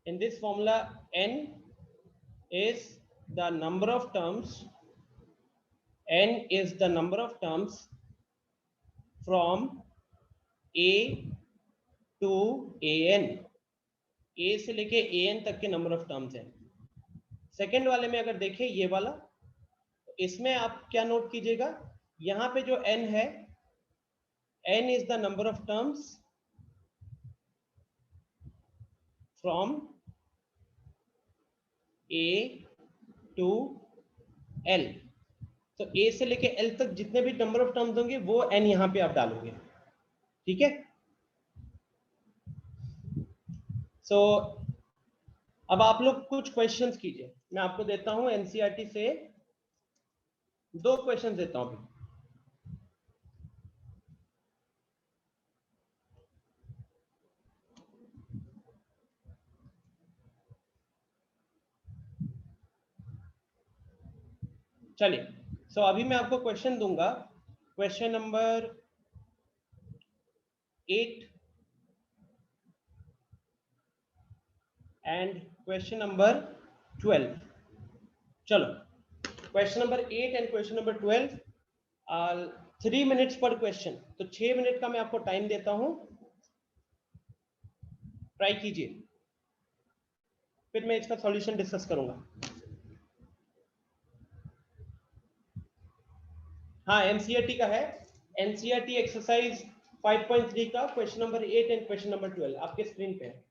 In this formula, n is the number of terms. N is the number of terms from a to an. a से लेके an तक के number of terms हैं. Second वाले में अगर देखें ये वाला, तो इसमें आप क्या नोट कीजिएगा, यहां पे जो n है, n is the number of terms from a to l. तो a से लेके l तक जितने भी नंबर ऑफ टर्म्स होंगे वो n यहां पे आप डालोगे. ठीक है. सो अब आप लोग कुछ क्वेश्चंस कीजिए. मैं आपको देता हूं एनसीईआरटी से 2 क्वेश्चंस देता हूं. चलिए. सो अभी मैं आपको क्वेश्चन दूंगा. Question number 8 and question number 12. चलो, question number 8 and question number 12, 3 minutes पर क्वेश्चन. तो 6 मिनट का मैं आपको टाइम देता हूं. ट्राई कीजिए, फिर मैं इसका सॉल्यूशन डिस्कस करूंगा. हाँ, एनसीईआरटी का है. एनसीईआरटी एक्सरसाइज 5.3 का question number 8 and question number 12 आपके स्क्रीन पे है.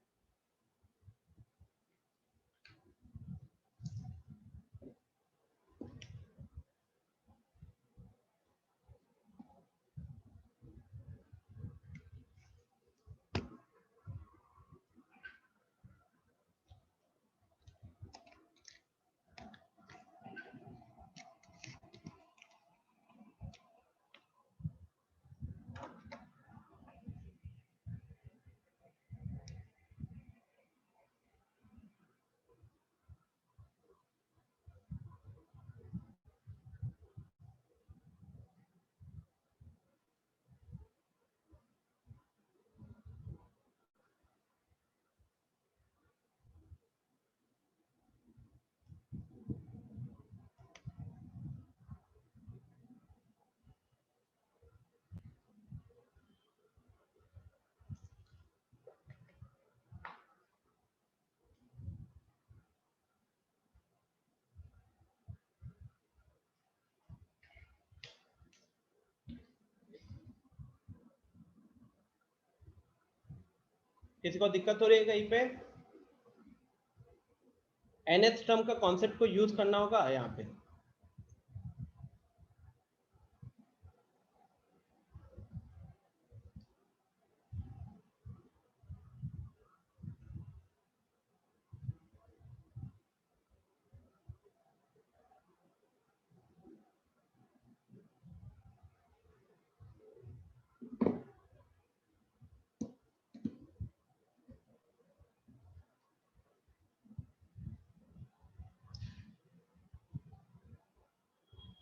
किसी को दिक्कत हो रही है कहीं पे? nth टर्म का कॉन्सेप्ट को यूज करना होगा यहाँ पे.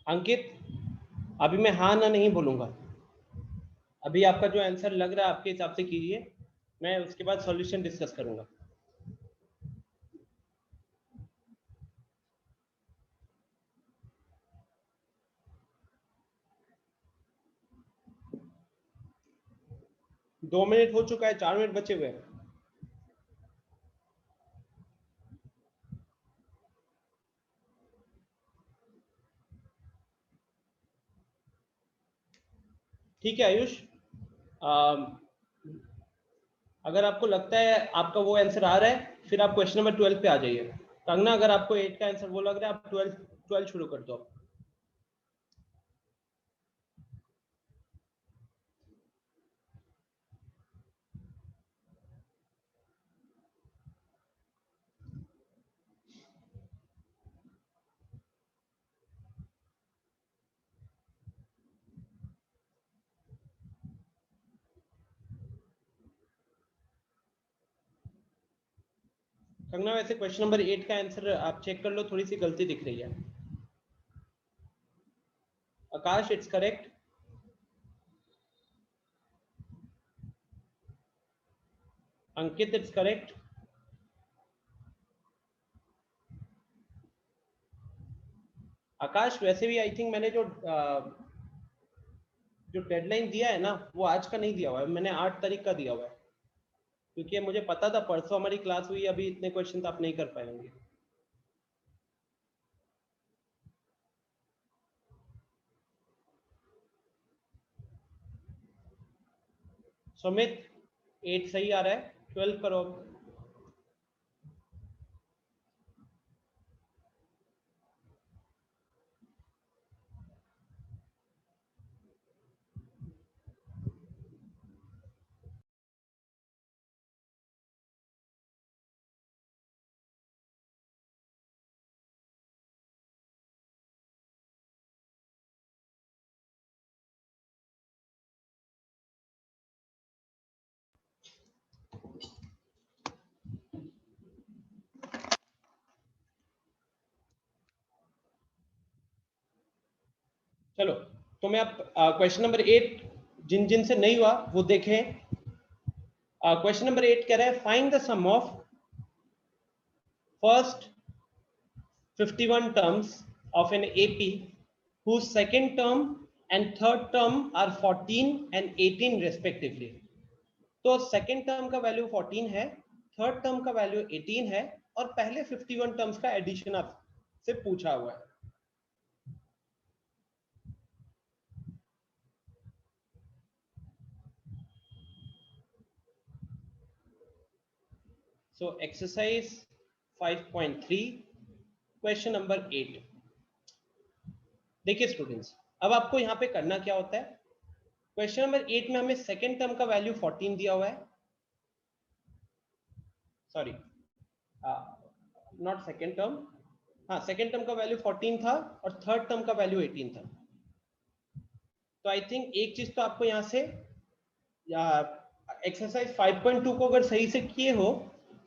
अंकित, अभी मैं हाँ ना नहीं बोलूंगा. अभी आपका जो आंसर लग रहा है आपके हिसाब से कीजिए, मैं उसके बाद सॉल्यूशन डिस्कस करूंगा. दो मिनट हो चुका है, 4 मिनट बचे हुए हैं. ठीक है आयुष, अगर आपको लगता है आपका वो आंसर आ रहा है, फिर आप क्वेश्चन नंबर 12 पे आ जाइए. कंगना, अगर आपको 8 का आंसर वो लग रहा है, आप 12 शुरू कर दो. कंगना, वैसे क्वेश्चन नंबर 8 का आंसर आप चेक कर लो, थोड़ी सी गलती दिख रही है. Akash, it's correct. Ankit, it's correct. Akash वैसे भी आई थिंक मैंने जो डेडलाइन दिया है ना वो आज का नहीं दिया हुआ है, मैंने 8 तारीख का दिया हुआ है, क्योंकि मुझे पता था परसों हमारी क्लास हुई, अभी इतने क्वेश्चन तो आप नहीं कर पाएंगे। सुमित 8 सही आ रहा है, 12 करो। चलो तो मैं अब क्वेश्चन नंबर 8 जिन जिन से नहीं हुआ वो देखें। क्वेश्चन नंबर 8 कह रहा है find the sum of first 51 terms of an AP whose second term and third term are 14 and 18 respectively। तो सेकेंड टर्म का वैल्यू 14 है, थर्ड टर्म का वैल्यू 18 है, और पहले 51 टर्म्स का एडिशन आपसे पूछा हुआ है। So exercise 5.3 question number 8। देखिए स्टूडेंट्स, अब आपको यहाँ पे करना क्या होता है, क्वेश्चन नंबर 8 में हमें सेकेंड टर्म का वैल्यू 14 दिया हुआ है, सॉरी नॉट सेकेंड टर्म, हाँ सेकेंड टर्म का वैल्यू 14 था और थर्ड टर्म का वैल्यू 18 था। तो आई थिंक एक चीज तो आपको यहाँ से एक्सरसाइज 5.2 को अगर सही से किए हो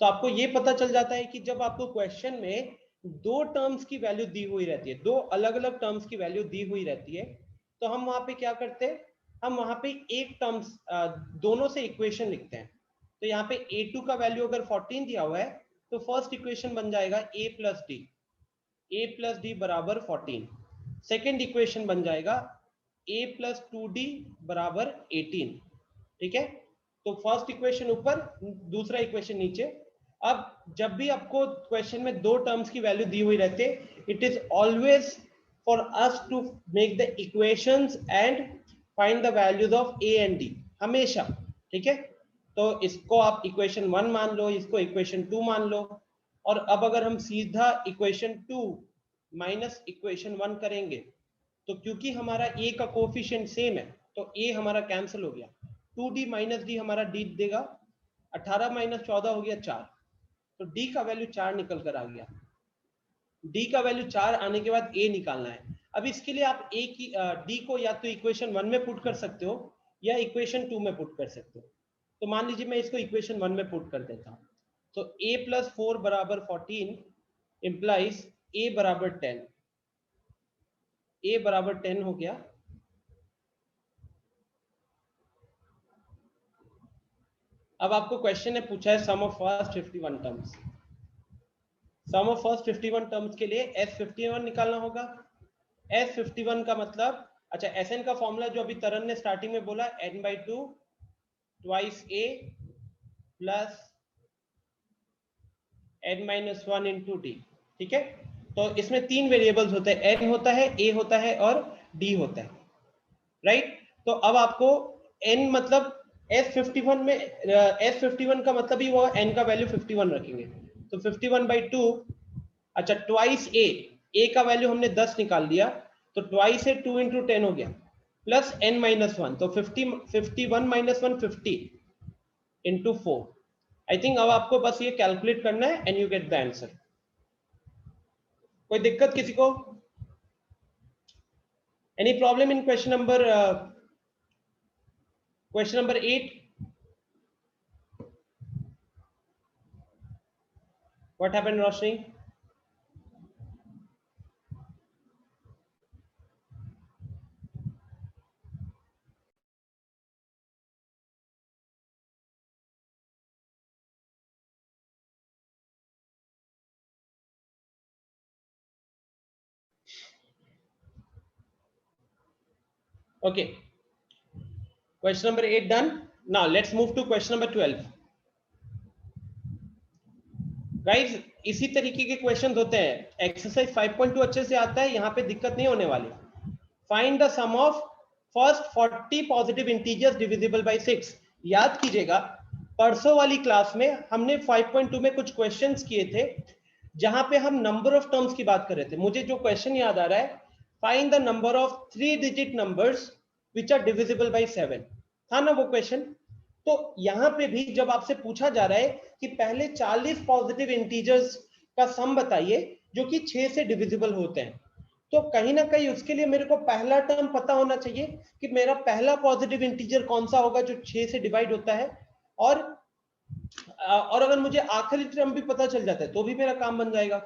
तो आपको ये पता चल जाता है कि जब आपको क्वेश्चन में दो टर्म्स की वैल्यू दी हुई रहती है, दो अलग अलग टर्म्स की वैल्यू दी हुई रहती है, तो हम वहां पे क्या करते हैं, हम वहां पे एक टर्म्स दोनों से इक्वेशन लिखते हैं। तो यहाँ पे a2 का वैल्यू अगर 14 दिया हुआ है तो फर्स्ट इक्वेशन बन जाएगा a प्लस डी बराबर 14। सेकेंड इक्वेशन बन जाएगा a प्लस 2d बराबर 18। ठीक है, तो फर्स्ट इक्वेशन ऊपर, दूसरा इक्वेशन नीचे। अब जब भी आपको क्वेश्चन में दो टर्म्स की वैल्यू दी हुई रहती है, it is always for us to make the equations and find the values of a and d, हमेशा। ठीक है, तो इसको आप इक्वेशन 1 मान लो, इसको इक्वेशन 2 मान लो, और अब अगर हम सीधा इक्वेशन 2 माइनस इक्वेशन 1 करेंगे तो क्योंकि हमारा a का कोफिशिएंट सेम है तो a हमारा कैंसिल हो गया, 2d माइनस डी हमारा d देगा, 18 माइनस 14 हो गया 4, तो d का वैल्यू 4 निकल कर आ गया। d का वैल्यू 4 आने के बाद a निकालना है। अब इसके लिए आप a की d को या तो इक्वेशन 1 में पुट कर सकते हो या इक्वेशन 2 में पुट कर सकते हो। तो मान लीजिए मैं इसको इक्वेशन 1 में पुट कर देता हूँ, तो a प्लस 4 बराबर 14 इंप्लाइज a बराबर 10, a बराबर 10 हो गया। अब आपको क्वेश्चन ने पूछा है sum of first 51 terms. Sum of first 51 terms के लिए S51 निकालना होगा। S51 का मतलब, अच्छा Sn का फॉर्मूला जो अभी तरन ने स्टार्टिंग में बोला, n/2 twice a plus n-1 into D. ठीक है, तो इसमें तीन वेरिएबल्स होते हैं, n होता है, a होता है और d होता है, राइट। तो अब आपको n मतलब S51 में S51 का मतलब ही वो n का वैल्यू 51 रखेंगे, तो 51/2, अच्छा ट्वाइस a का वैल्यू हमने 10 निकाल दिया, तो ट्वाइस ए 2 इंटू 10 हो गया, प्लस n-1, तो 51 माइनस 1 50 इंटू 4। आई थिंक अब आपको बस ये कैलकुलेट करना है and you get the answer. कोई दिक्कत किसी को? Any problem in question number 8? What happened, Roshni? Okay, question number 8 done. Now let's move to question number 12. Guys इसी तरीके के क्वेश्चन होते हैं. एक्सरसाइज 5.2 अच्छे से आता है, यहाँ पे दिक्कत नहीं होने वाली. Find the sum of first 40 positive integers divisible by 6. याद कीजिएगा परसों वाली क्लास में हमने 5.2 में कुछ क्वेश्चंस किए थे जहां पे हम नंबर ऑफ टर्म्स की बात कर रहे थे. मुझे जो क्वेश्चन याद आ रहा है, find the number of 3 digit numbers which are divisible by 7 था ना वो क्वेश्चन. तो यहां पे भी जब आपसे पूछा जा रहा है कि पहले 40 पॉजिटिव इंटीजर्स का सम बताइए जो कि 6 से डिविजिबल होते हैं, तो कहीं ना कहीं उसके लिए मेरे को पहला टर्म पता होना चाहिए कि मेरा पहला पॉजिटिव इंटीजर कौन सा होगा जो 6 से डिवाइड होता है. और अगर मुझे आखिरी टर्म भी पता चल जाता है तो भी मेरा काम बन जाएगा.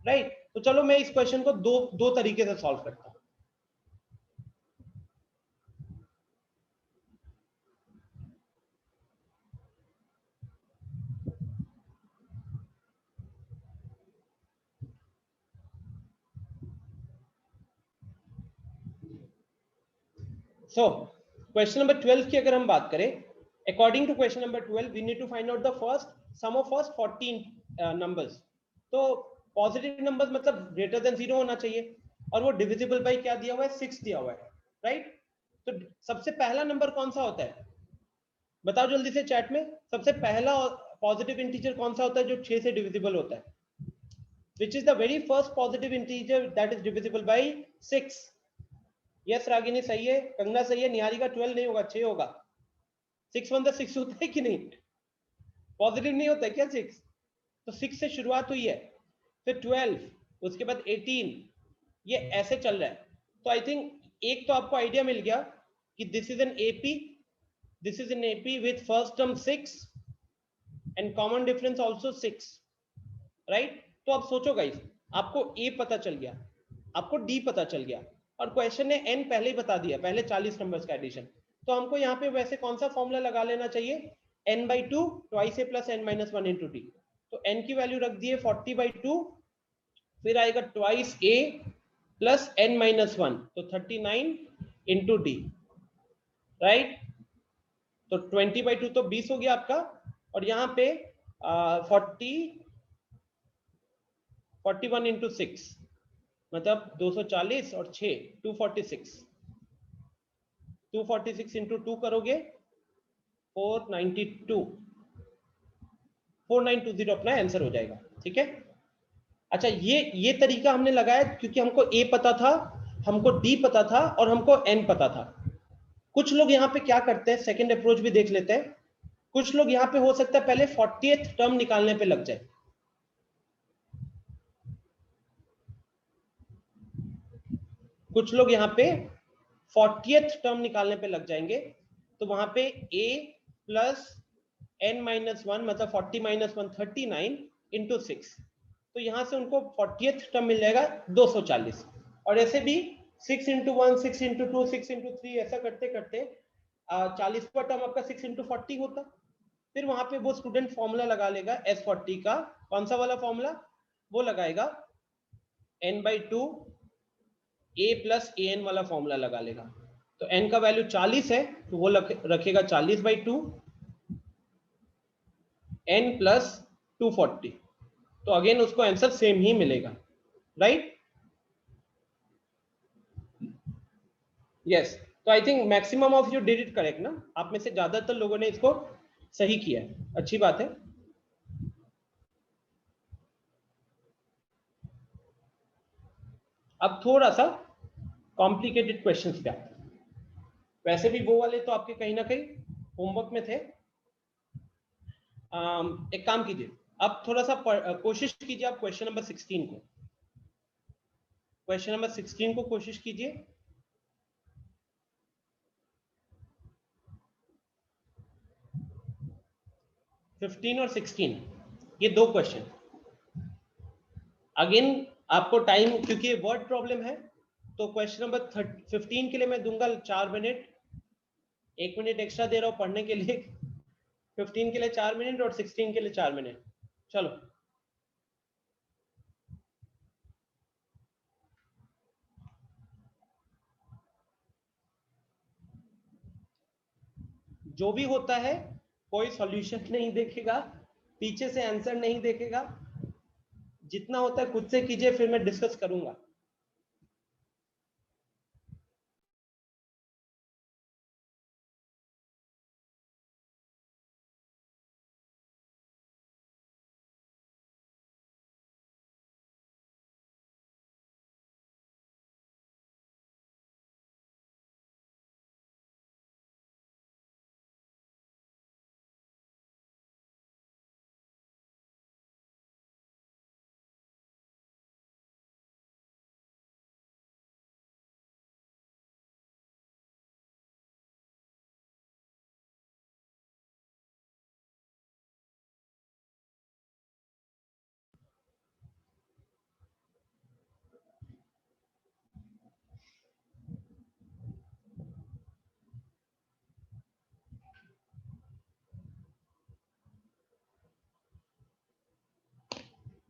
राइट. तो चलो मैं इस क्वेश्चन को दो तरीके से सॉल्व करता हूं. सो क्वेश्चन नंबर 12 की अगर हम बात करें, according to question number 12 we need to find out the first sum of first 14 numbers. तो पॉजिटिव नंबर्स मतलब ग्रेटर देन 0 होना चाहिए और वो डिविजिबल बाय क्या दिया हुआ है, 6 दिया हुआ है. राइट. तो सबसे पहला नंबर कौन सा होता है, बताओ जल्दी से चैट में. सबसे पहला पॉजिटिव इंटीजर कौन सा होता है जो 6 से डिविजिबल होता है? Which is the very first positive integer that is divisible by 6? Yes Ragini सही है, कंगना सही है, निहारिका 12 नहीं होगा 6 होगा. 6 1 6 होता है कि नहीं? पॉजिटिव नहीं होता है क्या 6? तो 6 से शुरुआत हुई है, फिर 12, उसके बाद 18, ये ऐसे चल रहा है. तो आई थिंक एक तो आपको आइडिया मिल गया कि this is an AP, this is an AP with first term 6 and common difference also 6. Right. तो अब सोचो गाइस, आपको ए पता चल गया, आपको डी पता चल गया और क्वेश्चन ने एन पहले ही बता दिया, पहले 40 नंबर्स का एडिशन. तो हमको यहाँ पे वैसे कौन सा फॉर्मूला लगा लेना चाहिए, n/2 ट्वाइस ए प्लस n - 1 इंटू टी. तो n की वैल्यू रख दिए 40/2, फिर आएगा ट्वाइस ए प्लस n - 1, तो 39 इंटू डी. राइट. तो 20/2 तो 20 हो गया आपका, और यहाँ पे 41 इंटू 6 मतलब 240 और 6 246. 246 इंटू 2 करोगे 492, 4920 अपना आंसर हो जाएगा. ठीक है. अच्छा, ये तरीका हमने लगाया क्योंकि हमको ए पता था, हमको डी पता था और हमको एन पता था. कुछ लोग यहाँ पे क्या करते हैं, सेकंड अप्रोच भी देख लेते हैं. कुछ लोग यहाँ पे हो सकता है पहले 40th टर्म निकालने पे लग जाए. कुछ लोग यहाँ पे 40th टर्म निकालने पे लग जाएंगे. तो वहां पे a प्लस n - 1 मतलब 40 - 1 39 इंटू 6. तो यहां से उनको 40th टर्म मिल जाएगा 240. और ऐसे भी 6 इंटू 1 6 इंटू 2 6 इंटू 3 ऐसा करते करते 40वां टर्म आपका 6 इंटू 40 होता. फिर वहां पे वो स्टूडेंट फॉर्मूला लगा लेगा S40 का. कौन सा वाला फॉर्मूला? वो लगाएगा n/2 a plus a n वाला फॉर्मूला लगा लेगा. तो n का वैल्यू 40 है तो वो रखेगा 40/2 n प्लस 240. तो अगेन उसको आंसर सेम ही मिलेगा. राइट. यस. तो I think maximum of you did it correct ना. आप में से ज्यादातर लोगों ने इसको सही किया है, अच्छी बात है. अब थोड़ा सा कॉम्प्लिकेटेड क्वेश्चंस पे आते हैं. वैसे भी वो वाले तो आपके कहीं ना कहीं होमवर्क में थे. एक काम कीजिए, अब थोड़ा सा कोशिश कीजिए आप क्वेश्चन नंबर 16 को, क्वेश्चन नंबर 16 को कोशिश कीजिए. 15 और 16 ये दो क्वेश्चन. अगेन आपको टाइम, क्योंकि वर्ड प्रॉब्लम है, तो क्वेश्चन नंबर 15 के लिए मैं दूंगा 4 मिनट. 1 मिनट एक्स्ट्रा दे रहा हूं पढ़ने के लिए. 15 के लिए 4 मिनट और 16 के लिए 4 मिनट. चलो. जो भी होता है कोई सॉल्यूशन नहीं देखेगा, पीछे से आंसर नहीं देखेगा, जितना होता है खुद से कीजिए, फिर मैं डिस्कस करूंगा।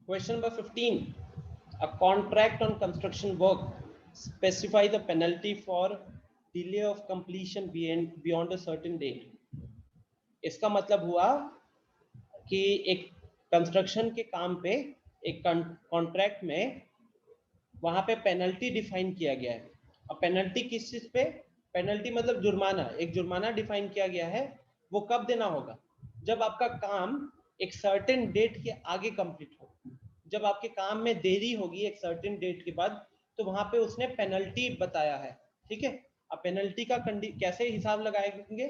Question number 15. A contract on construction work specify the penalty for delay of completion beyond a certain date. इसका मतलब हुआ कि एक कंस्ट्रक्शन के काम पे एक कॉन्ट्रैक्ट में वहां पे पेनल्टी डिफाइन किया गया है। और पेनल्टी किस चीज पे? पेनल्टी मतलब जुर्माना, एक जुर्माना डिफाइन किया गया है। वो कब देना होगा? जब आपका काम एक सर्टेन डेट के आगे कंप्लीट हो, जब आपके काम में देरी होगी एक सर्टेन डेट के बाद, तो वहां पे उसने पेनल्टी बताया है। ठीक है, अब पेनल्टी का कैसे हिसाब लगाएंगे?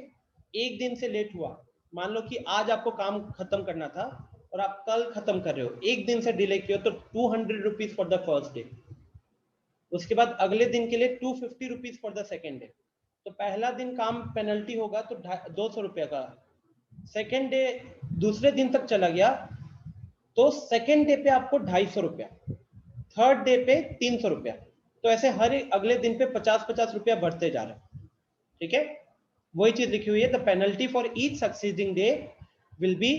एक दिन से लेट हुआ, मान लो कि आज आपको काम खत्म करना था और आप कल खत्म कर रहे हो, एक दिन से डिले किया तो 200 rupees for the first day. उसके बाद अगले दिन के लिए 250 rupees for the second day. तो पहला दिन काम पेनल्टी होगा तो 200 रुपया का। सेकेंड डे दूसरे दिन तक चला गया तो सेकेंड डे पे आपको 250 रुपया, थर्ड डे पे 300 रुपया। तो ऐसे हर अगले दिन पे 50-50 रुपया बढ़ते जा रहा है। ठीक है, वही चीज लिखी हुई है, the penalty for each succeeding day will be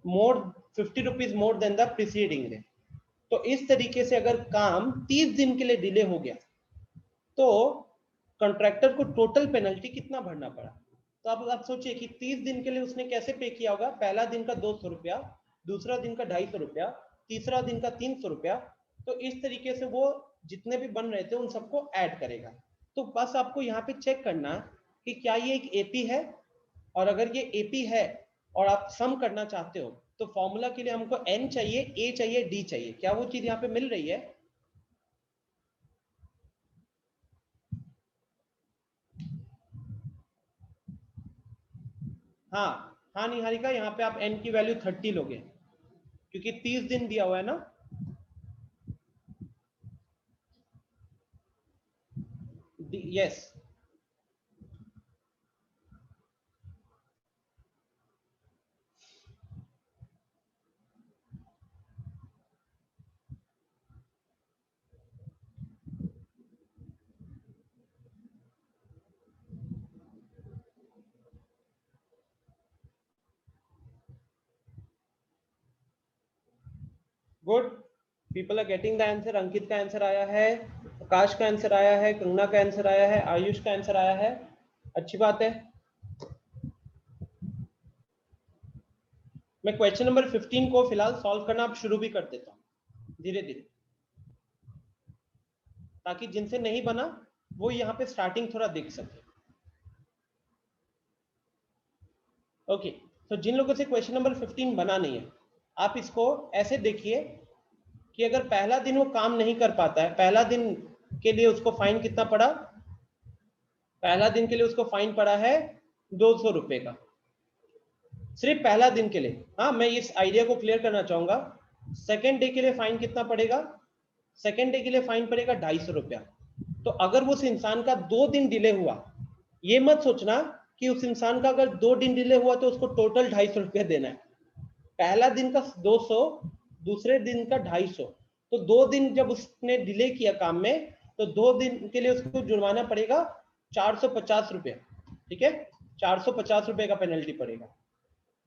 more 50 rupees more than the preceding day. तो इस तरीके से अगर काम 30 दिन के लिए डिले हो गया तो कॉन्ट्रैक्टर को टोटल पेनल्टी कितना भरना पड़ा? तो अब आप सोचिए कि 30 दिन के लिए उसने कैसे पे किया होगा। पहला दिन का 200 रुपया, दूसरा दिन का 250 रुपया, तीसरा दिन का 300 रुपया। तो इस तरीके से वो जितने भी बन रहे थे उन सबको ऐड करेगा। तो बस आपको यहाँ पे चेक करना कि क्या ये एक एपी है, और अगर ये एपी है और आप सम करना चाहते हो तो फॉर्मूला के लिए हमको एन चाहिए, ए चाहिए, डी चाहिए। क्या वो चीज यहाँ पे मिल रही है? हाँ हाँ निहारिका, यहाँ पे आप एन की वैल्यू 30 लोगे क्योंकि 30 दिन दिया हुआ है ना। Yes, good, people are getting the answer. Ankit का आंसर आया है, आकाश का आंसर आया है, कंगना का आंसर आया है, आयुष का आंसर आया है। अच्छी बात है। मैं क्वेश्चन नंबर 15 को फिलहाल सॉल्व करना अब शुरू भी कर देता हूँ धीरे धीरे, ताकि जिनसे नहीं बना वो यहाँ पे स्टार्टिंग थोड़ा देख सके। ओके, तो जिन लोगों से क्वेश्चन नंबर 15 बना नहीं है, आप इसको ऐसे देखिए कि अगर पहला दिन वो काम नहीं कर पाता है, पहला दिन के लिए उसको फाइन कितना पड़ा? पहला दिन के लिए उसको फाइन पड़ा है 200 रुपए का, सिर्फ पहला दिन के लिए। हाँ, मैं इस आइडिया को क्लियर करना चाहूंगा। सेकेंड डे के लिए फाइन कितना पड़ेगा? सेकेंड डे के लिए फाइन पड़ेगा 250 रुपया। तो अगर उस इंसान का 2 दिन डिले हुआ, ये मत सोचना कि उस इंसान का अगर 2 दिन डिले हुआ तो उसको टोटल 250 रुपया देना है। पहला दिन का 200, दूसरे दिन का 250। तो 2 दिन जब उसने डिले किया काम में, तो 2 दिन के लिए उसको जुर्माना पड़ेगा 450 रुपया। ठीक है, 450 रुपए का पेनल्टी पड़ेगा।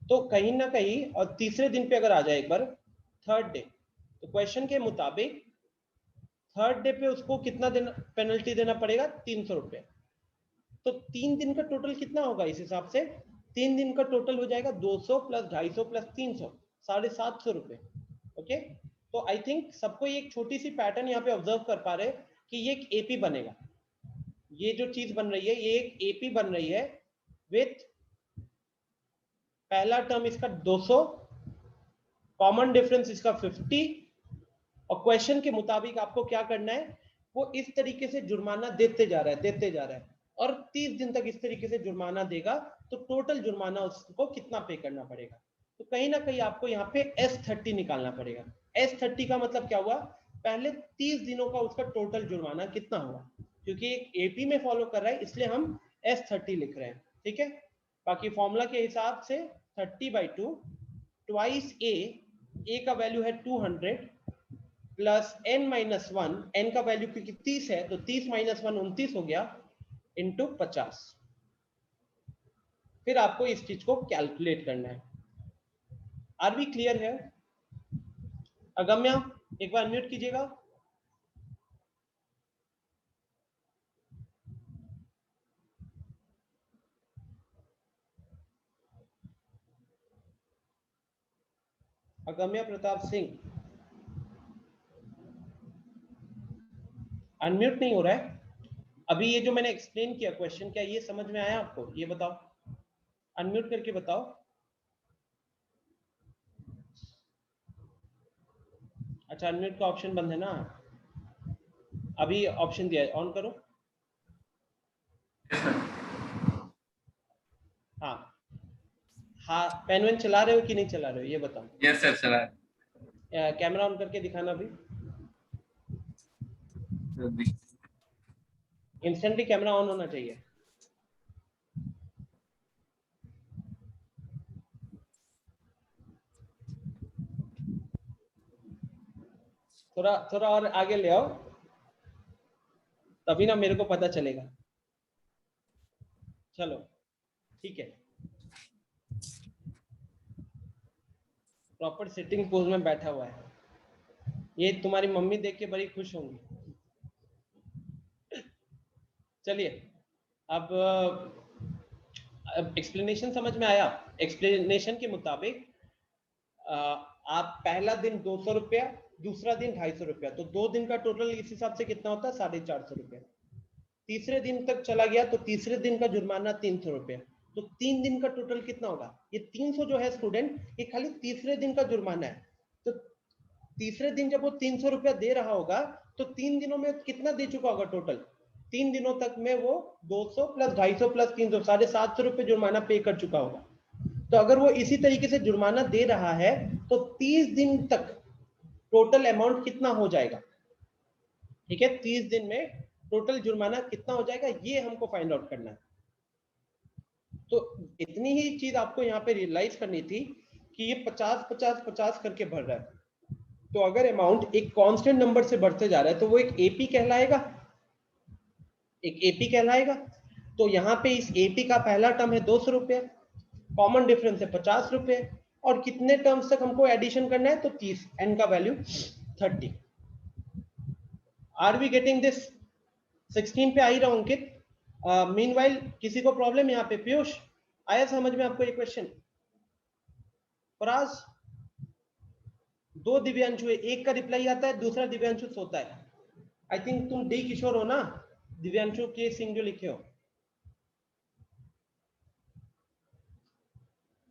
तो कहीं ना कहीं, और तीसरे दिन पे अगर आ जाए एक बार, थर्ड डे, तो क्वेश्चन के मुताबिक थर्ड डे पे उसको कितना देना, पेनल्टी देना पड़ेगा? 300 रुपये। तो 3 दिन का टोटल कितना होगा इस हिसाब से? 3 दिन का टोटल हो जाएगा 200 प्लस 250 प्लस 300, 750 रुपए। ओके, तो आई थिंक सबको एक छोटी सी पैटर्न यहाँ पे ऑब्जर्व कर पा रहे कि ये एक एपी बनेगा। ये जो चीज बन रही है ये एक एपी बन रही है विथ पहला टर्म इसका 200, कॉमन डिफरेंस इसका 50, और क्वेश्चन के मुताबिक आपको क्या करना है, वो इस तरीके से जुर्माना देते जा रहा है और 30 दिन तक इस तरीके से जुर्माना देगा, तो टोटल जुर्माना उसको कितना पे करना पड़ेगा। तो कहीं ना कहीं आपको यहाँ पे S30 निकालना पड़ेगा। S30 का मतलब क्या हुआ, पहले 30 दिनों का उसका टोटल जुर्माना कितना हुआ, क्योंकि एक एपी में फॉलो कर रहा है इसलिए हम S30 लिख रहे हैं। ठीक है, बाकी फॉर्मूला के हिसाब से 30/2 ट्वाइस ए का वैल्यू है 200 प्लस n-1, n का वैल्यू क्योंकि 30 है तो 30 - 1 29 हो गया, इंटू 50। फिर आपको इस चीज को कैलकुलेट करना है। आर वी क्लियर है? अगम्या एक बार म्यूट कीजिएगा। अगम्या प्रताप सिंह अनम्यूट नहीं हो रहा है। अभी ये जो मैंने एक्सप्लेन किया क्वेश्चन, क्या ये समझ में आया आपको? ये बताओ, अनम्यूट करके बताओ। अच्छा, अनम्यूट का ऑप्शन बंद है ना? अभी ऑप्शन दिया है, ऑन करो। हाँ हाँ, पेन वेन चला रहे हो कि नहीं चला रहे हो ये बताओ। यस सर, चला है। कैमरा ऑन करके दिखाना अभी। इंस्टेंटली कैमरा ऑन होना चाहिए। थोड़ा थोड़ा और आगे ले आओ, तभी ना मेरे को पता चलेगा। चलो ठीक है, प्रॉपर सिटिंग पोज में बैठा हुआ है। ये तुम्हारी मम्मी देख के बड़ी खुश होंगी। चलिए, अब एक्सप्लेनेशन समझ में आया? एक्सप्लेनेशन के मुताबिक आप पहला दिन 200 रुपया, दूसरा दिन 250 रुपया, तो 2 दिन का टोटल इस हिसाब से कितना होता है? 450 रुपया। तीसरे दिन तक चला गया तो तीसरे दिन का जुर्माना 300 रुपया, तो 3 दिन का टोटल कितना होगा? ये 300 जो है स्टूडेंट, ये खाली तीसरे दिन का जुर्माना है। तो तीसरे दिन जब वो 300 रुपया दे रहा होगा तो 3 दिनों में कितना दे चुका होगा टोटल? 3 दिनों तक में वो 200 प्लस 250 प्लस 300, 750 रुपये जुर्माना पे कर चुका होगा। तो अगर वो इसी तरीके से जुर्माना दे रहा है तो 30 दिन तक टोटल अमाउंट कितना हो जाएगा? ठीक है, 30 दिन में टोटल जुर्माना कितना हो जाएगा, ये हमको फाइंड आउट करना है। तो इतनी ही चीज आपको यहाँ पे रियलाइज करनी थी कि ये 50-50-50 करके बढ़ रहा है। तो अगर अमाउंट एक कांस्टेंट नंबर से बढ़ते जा रहा है तो वो एक एपी कहलाएगा, एक एपी कहलाएगा। तो यहाँ पे इस एपी का पहला टर्म है 200 रुपये, कॉमन डिफरेंस है 50 रुपये, और कितने टर्म्स तक हमको एडिशन करना है? तो 30, एन का value 30। Are we getting this? 16 पे आ ही रहा हूं अंकित। मीनवाइल किसी को प्रॉब्लम यहाँ पे? पीयूष आया समझ में आपको ये क्वेश्चन? फराज, 2 दिव्यांशु है, एक का रिप्लाई आता है, दूसरा दिव्यांशु सोता है। आई थिंक तुम डी किशोर हो ना, दिव्यांशु के सिंह जो लिखे हो।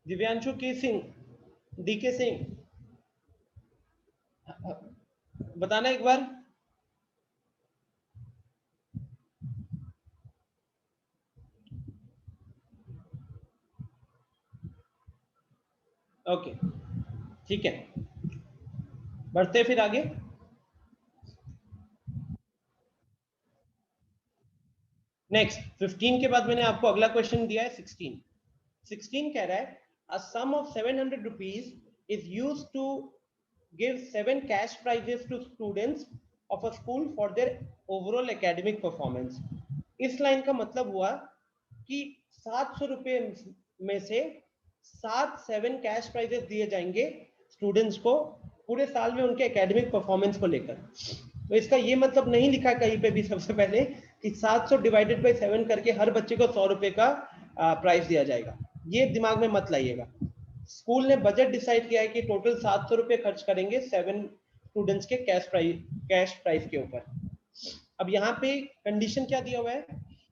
दिव्यांशु के सिंह, डी के सिंह, बताना एक बार। ओके ठीक है, बढ़ते फिर आगे। नेक्स्ट 15 के बाद मैंने आपको अगला क्वेश्चन दिया है 16 कह रहा है a sum of 700 rupees is used to give 7 cash prizes to students of a school for their overall academic performance। इस लाइन का मतलब हुआ कि 700 रुपए में से 7 कैश प्राइजेस दिए जाएंगे स्टूडेंट्स को पूरे साल में उनके एकेडमिक परफॉर्मेंस को लेकर। तो इसका ये मतलब नहीं लिखा कहीं पे भी सबसे पहले कि 700 डिवाइडेड बाई 7 करके हर बच्चे को 100 रुपए का प्राइस दिया जाएगा। ये दिमाग में मत लाइएगा। स्कूल ने बजट डिसाइड किया है कि टोटल 700 रुपए खर्च करेंगे 7 स्टूडेंट्स के कैश प्राइस के ऊपर। अब यहाँ पे कंडीशन क्या दिया हुआ है,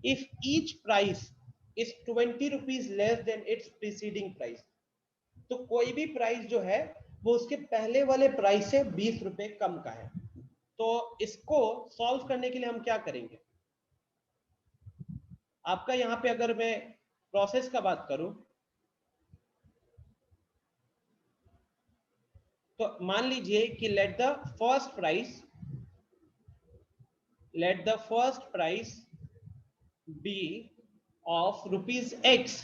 if each price is 20 rupees less than it's preceding price, तो कोई भी प्राइस जो है वो उसके पहले वाले प्राइस से 20 रुपए कम का है। तो इसको सॉल्व करने के लिए हम क्या करेंगे, आपका यहाँ पे अगर मैं प्रोसेस का बात करूं तो मान लीजिए कि let the first price be of rupees x.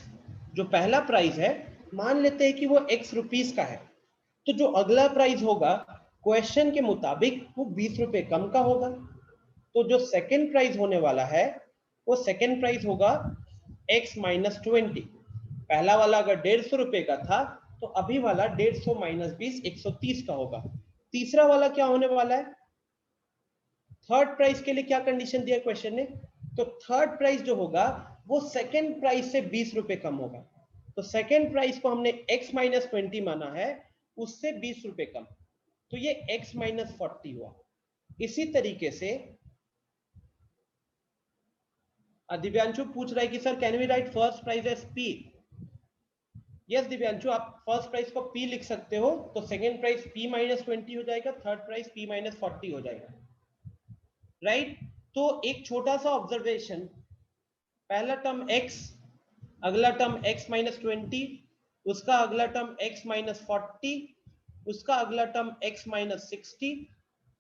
जो पहला प्राइस है मान लेते हैं कि वो एक्स रुपीज का है, तो जो अगला प्राइस होगा क्वेश्चन के मुताबिक वो 20 रुपए कम का होगा। तो जो सेकंड प्राइस होने वाला है वो सेकंड प्राइस होगा x माइनस 20। पहला वाला अगर 150 रुपए का था तो अभी वाला 150 माइनस 20 130 का होगा। तीसरा वाला क्या होने वाला है, थर्ड प्राइस के लिए क्या कंडीशन दिया क्वेश्चन ने, तो थर्ड प्राइस जो होगा वो सेकंड प्राइस से 20 रुपए कम होगा। तो सेकंड प्राइस को हमने x माइनस 20 माना है, उससे 20 रुपए कम, तो ये x माइनस 40 हुआ। इसी तरीके से दिव्यांशु पूछ रहा है कि sir can we write first price as p। Yes Divyanshu, आप फर्स्ट प्राइस को p लिख सकते हो, तो सेकंड प्राइस p माइनस 20 हो जाएगा, थर्ड प्राइस p माइनस 40 हो जाएगा, राइट। तो एक छोटा सा ऑब्जर्वेशन, पहला टर्म x, अगला टर्म x माइनस 20, उसका अगला टर्म x माइनस 40, उसका अगला टर्म x माइनस 60,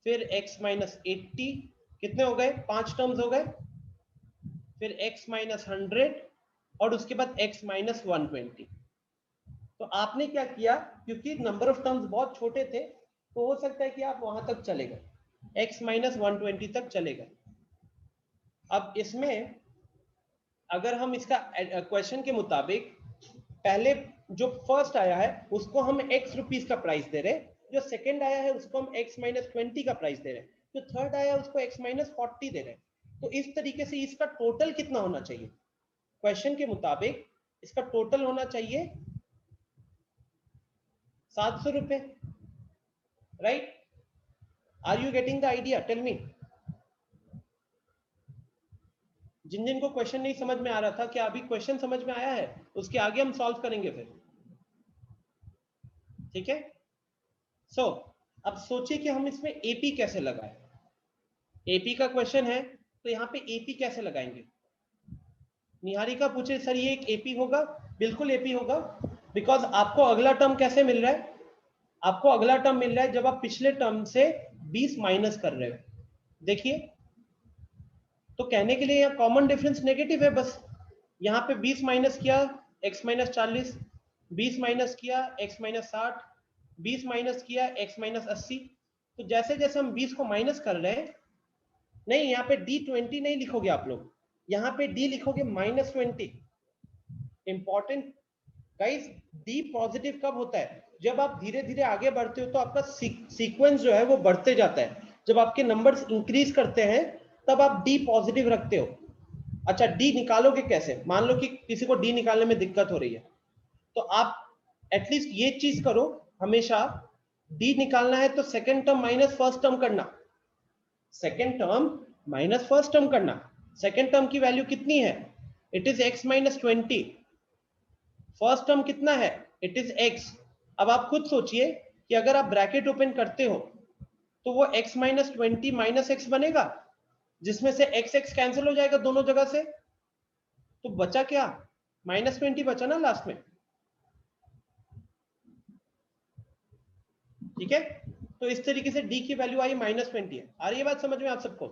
फिर x माइनस 80, कितने हो गए, 5 टर्म्स हो गए, फिर x माइनस 100 और उसके बाद x माइनस 120। तो आपने क्या किया, क्योंकि नंबर ऑफ टर्म्स बहुत छोटे थे तो हो सकता है कि आप वहां तक चले गए, x माइनस 120 तक चले गए। अब इसमें अगर हम इसका क्वेश्चन के मुताबिक पहले जो फर्स्ट आया है उसको हम x रुपीज का प्राइस दे रहे हैं, जो सेकंड आया है उसको हम x माइनस 20 का प्राइस दे रहे हैं, जो थर्ड आया है उसको x माइनस 40 दे रहे हैं। तो इस तरीके से इसका टोटल कितना होना चाहिए, क्वेश्चन के मुताबिक इसका टोटल होना चाहिए 700 रुपए, right. Are you getting the idea, tell me. जिन जिन को क्वेश्चन नहीं समझ में आ रहा था, क्या अभी क्वेश्चन समझ में आया है, उसके आगे हम सॉल्व करेंगे फिर, ठीक है। सो अब सोचिए कि हम इसमें एपी कैसे लगाएं। एपी का क्वेश्चन है तो यहाँ पे एपी कैसे लगाएंगे। निहारिका पूछे सर ये एक एपी होगा, बिल्कुल एपी होगा, बिकॉज आपको अगला टर्म कैसे मिल रहा है, आपको अगला टर्म मिल रहा है जब आप पिछले टर्म से 20 माइनस कर रहे हो। देखिए, तो कहने के लिए यहाँ कॉमन डिफरेंस नेगेटिव है, बस यहाँ पे 20 माइनस किया x माइनस 40, 20 माइनस किया x माइनस 60, 20 माइनस किया x माइनस 80। तो जैसे जैसे हम 20 को माइनस कर रहे हैं, नहीं यहाँ पे D20 नहीं लिखोगे आप लोग, यहाँ पे D लिखोगे minus 20। Important guys, D positive कब होता है, जब आप धीरे धीरे आगे बढ़ते हो तो आपका सीक्वेंस जो है वो बढ़ते जाता है। जब आपके नंबर्स इंक्रीज करते हैं तब आप D पॉजिटिव रखते हो। अच्छा, D निकालोगे कैसे, मान लो कि किसी को D निकालने में दिक्कत हो रही है, तो आप एटलीस्ट ये चीज करो, हमेशा D निकालना है तो second term minus first term करना, second term minus first term करना। सेकेंड टर्म की वैल्यू कितनी है, it is x minus 20, first term कितना है, इट इज x। अब आप खुद सोचिए कि अगर आप ब्रैकेट ओपन करते हो तो वो x माइनस 20 माइनस एक्स बनेगा, जिसमें से x x कैंसिल हो जाएगा दोनों जगह से, तो बचा क्या, माइनस 20 बचा ना लास्ट में, ठीक है। तो इस तरीके से d की वैल्यू आई माइनस 20 है। आ रही है बात समझ में आप सबको।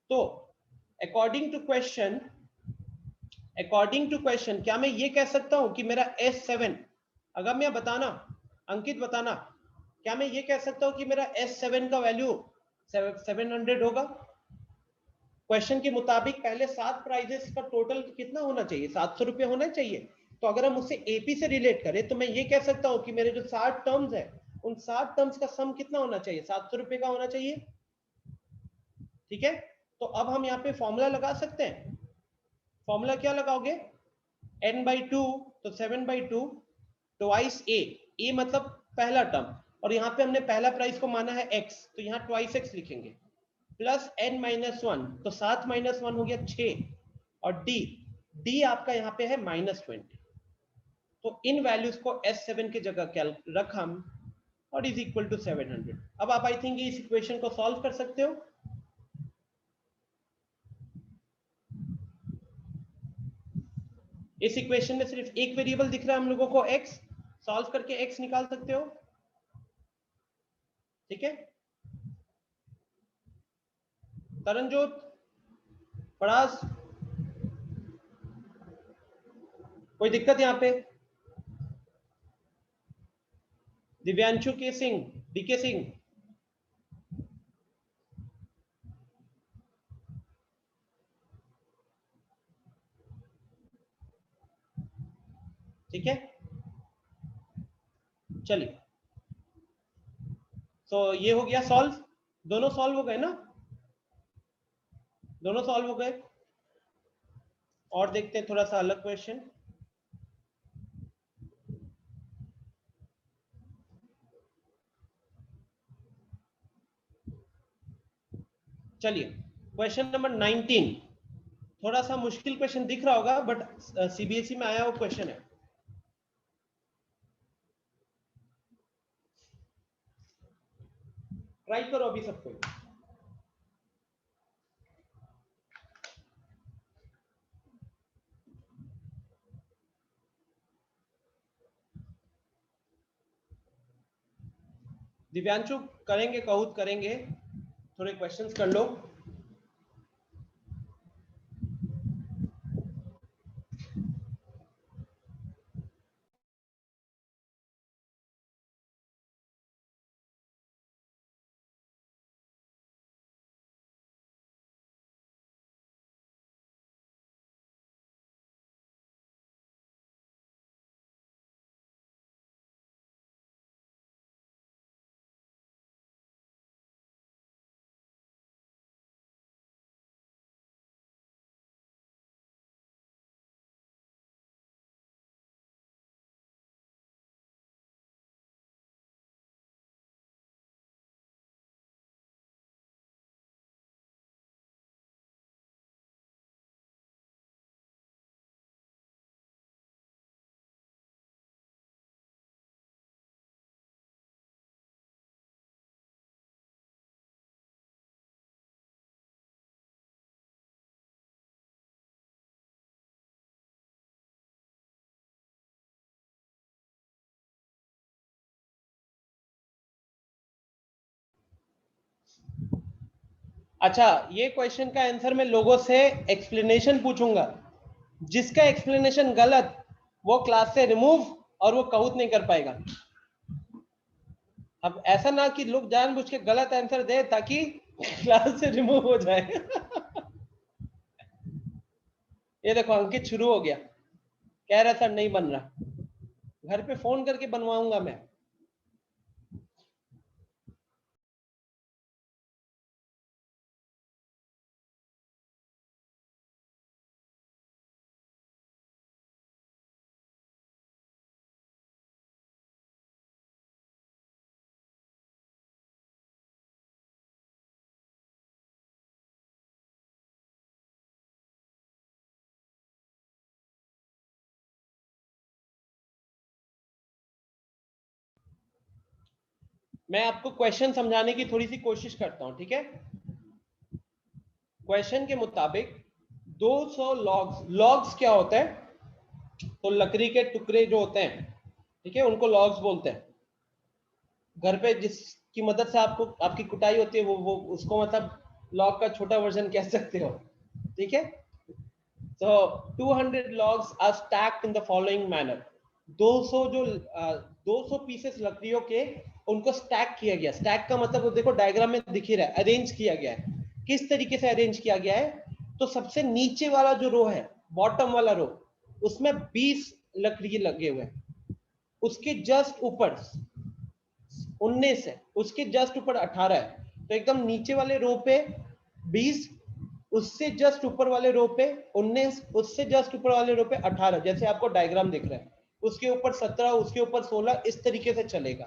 तो अकॉर्डिंग टू क्वेश्चन क्या मैं ये कह सकता हूं कि मेरा S7, अगर मैं बताना, अंकित बताना, क्या मैं ये कह सकता हूं कि मेरा S7 का वैल्यू 700 होगा। क्वेश्चन के मुताबिक पहले 7 प्राइजेस का टोटल कितना होना चाहिए, 700 रुपए होना चाहिए। तो अगर हम उसे एपी से रिलेट करें तो मैं ये कह सकता हूं कि मेरे जो 60 टर्म्स है उन 60 टर्म्स का सम कितना होना चाहिए, 700 रुपए का होना चाहिए, ठीक है। तो अब हम यहाँ पे फॉर्मूला लगा सकते हैं। फॉर्मूला क्या लगाओगे, n by 2 तो 7 by 2 ट्वाइस a मतलब पहला टर्म, और यहाँ पे हमने पहला प्राइस को माना है x, तो यहाँ ट्वाइस x लिखेंगे, प्लस n माइनस 1 तो 7 माइनस 1 हो गया 6, और d आपका यहाँ पे है -20। तो इन वैल्यूज को S7 की जगह रख हम, और इज इक्वल टू 700। अब आप आई थिंक इस इक्वेशन को सॉल्व कर सकते हो। इस इक्वेशन में सिर्फ एक वेरिएबल दिख रहा है हम लोगों को x, सॉल्व करके x निकाल सकते हो, ठीक है। तरनजोत, फराज, कोई दिक्कत यहाँ पे? दिव्यांशु के सिंह, डीके सिंह, ठीक है, चलिए। तो ये हो गया सॉल्व, दोनों सॉल्व हो गए ना, दोनों सॉल्व हो गए। और देखते हैं थोड़ा सा अलग क्वेश्चन। चलिए, क्वेश्चन नंबर 19, थोड़ा सा मुश्किल क्वेश्चन दिख रहा होगा, बट सीबीएसई में आया हुआ क्वेश्चन है। ट्राई करो अभी सबको। दिव्यांशु करेंगे, कहूत करेंगे, थोड़े क्वेश्चंस कर लो। अच्छा, ये क्वेश्चन का आंसर मैं लोगों से एक्सप्लेनेशन पूछूंगा, जिसका एक्सप्लेनेशन गलत वो क्लास से रिमूव, और वो कहूत नहीं कर पाएगा। अब ऐसा ना कि लोग जानबूझ के गलत आंसर दे ताकि क्लास से रिमूव हो जाए। ये देखो अंकित शुरू हो गया, कह रहा सर नहीं बन रहा, घर पे फोन करके बनवाऊंगा मैं। मैं आपको क्वेश्चन समझाने की थोड़ी सी कोशिश करता हूं, ठीक है। क्वेश्चन के मुताबिक 200 लॉग्स, लॉग्स क्या होता है, तो लकड़ी के टुकड़े जो होते हैं, ठीक है, उनको लॉग्स बोलते हैं। घर पे जिसकी मदद से आपको आपकी कुटाई होती है वो उसको मतलब लॉग का छोटा वर्जन कह सकते हो, ठीक है। So 200 logs are stacked in the following manner. 200 pieces लकड़ियों के उनको स्टैक किया गया। स्टैक का मतलब देखो डायग्राम में दिख ही रहा है, अरेंज किया गया है। किस तरीके से अरेंज किया गया है, तो सबसे नीचे वाला जो रो है, बॉटम वाला रो, उसमें 20 लकड़ी लगे हुए हैं। उसके जस्ट ऊपर 19 है, उसके जस्ट ऊपर 18 है, तो एकदम नीचे वाले रो पे 20 उससे जस्ट ऊपर वाले रो पे 19, उससे जस्ट ऊपर वाले रो पे 18, जैसे आपको डायग्राम दिख रहा है, उसके ऊपर 17, उसके ऊपर 16, इस तरीके से चलेगा।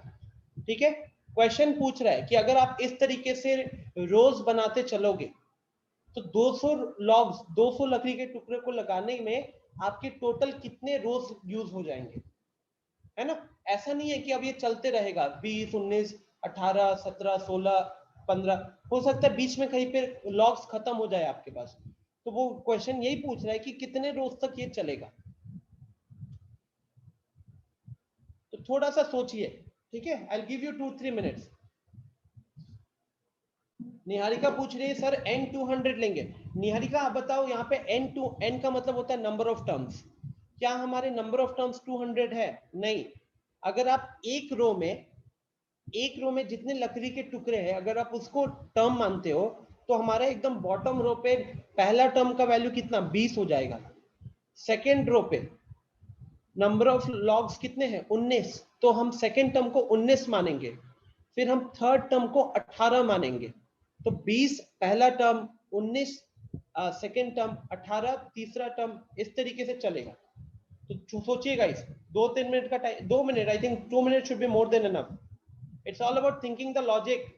ठीक है, क्वेश्चन पूछ रहा है कि अगर आप इस तरीके से रोज बनाते चलोगे तो 200 लॉग्स, 200 लकड़ी के टुकड़े को लगाने में आपके टोटल कितने रोज यूज हो जाएंगे, है ना। ऐसा नहीं है कि अब ये चलते रहेगा 20, 19, 18, 17, 16, 15, हो सकता है बीच में कहीं पे लॉग्स खत्म हो जाए आपके पास। तो वो क्वेश्चन यही पूछ रहा है कि कितने रोज तक ये चलेगा। तो थोड़ा सा सोचिए, ठीक है। I give you 2-3 minutes. Niharika पूछ रही है सर n 200 लेंगे। निहारिका आप बताओ, यहाँ पे n का मतलब होता है नंबर ऑफ टर्म्स। क्या हमारे नंबर ऑफ टर्म्स 200 है? नहीं। अगर आप एक रो में जितने लकड़ी के टुकड़े हैं अगर आप उसको टर्म मानते हो तो हमारा एकदम बॉटम रो पे पहला टर्म का वैल्यू कितना 20 हो जाएगा। सेकेंड रो पे नंबर ऑफ लॉग्स कितने हैं 19, तो हम सेकेंड टर्म को 19 मानेंगे, फिर हम थर्ड टर्म को 18 मानेंगे। तो 20 पहला टर्म, 19 सेकेंड टर्म, 18 तीसरा टर्म, इस तरीके से चलेगा। तो सोचिएगा इस 2-3 मिनट का time, 2 minute, I think 2 minute should be more than enough. It's all about thinking the logic.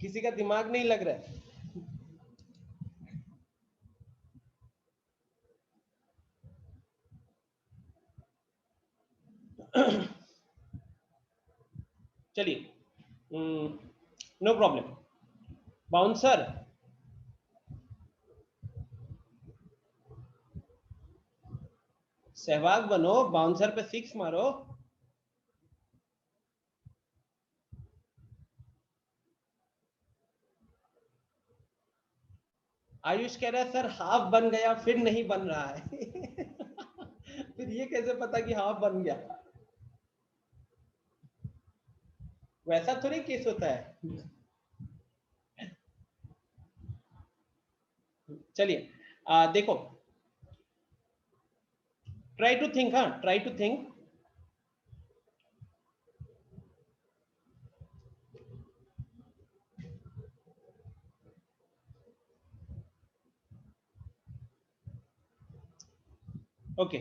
किसी का दिमाग नहीं लग रहा है? चलिए, नो प्रॉब्लम। बाउंसर, सहवाग बनो, बाउंसर पे 6 मारो। आयुष कह रहा है सर हाफ बन गया फिर नहीं बन रहा है। फिर ये कैसे पता कि हाफ बन गया? वैसा थोड़ी केस होता है। चलिए, देखो, ट्राई टू थिंक, हाँ try to think. Okay,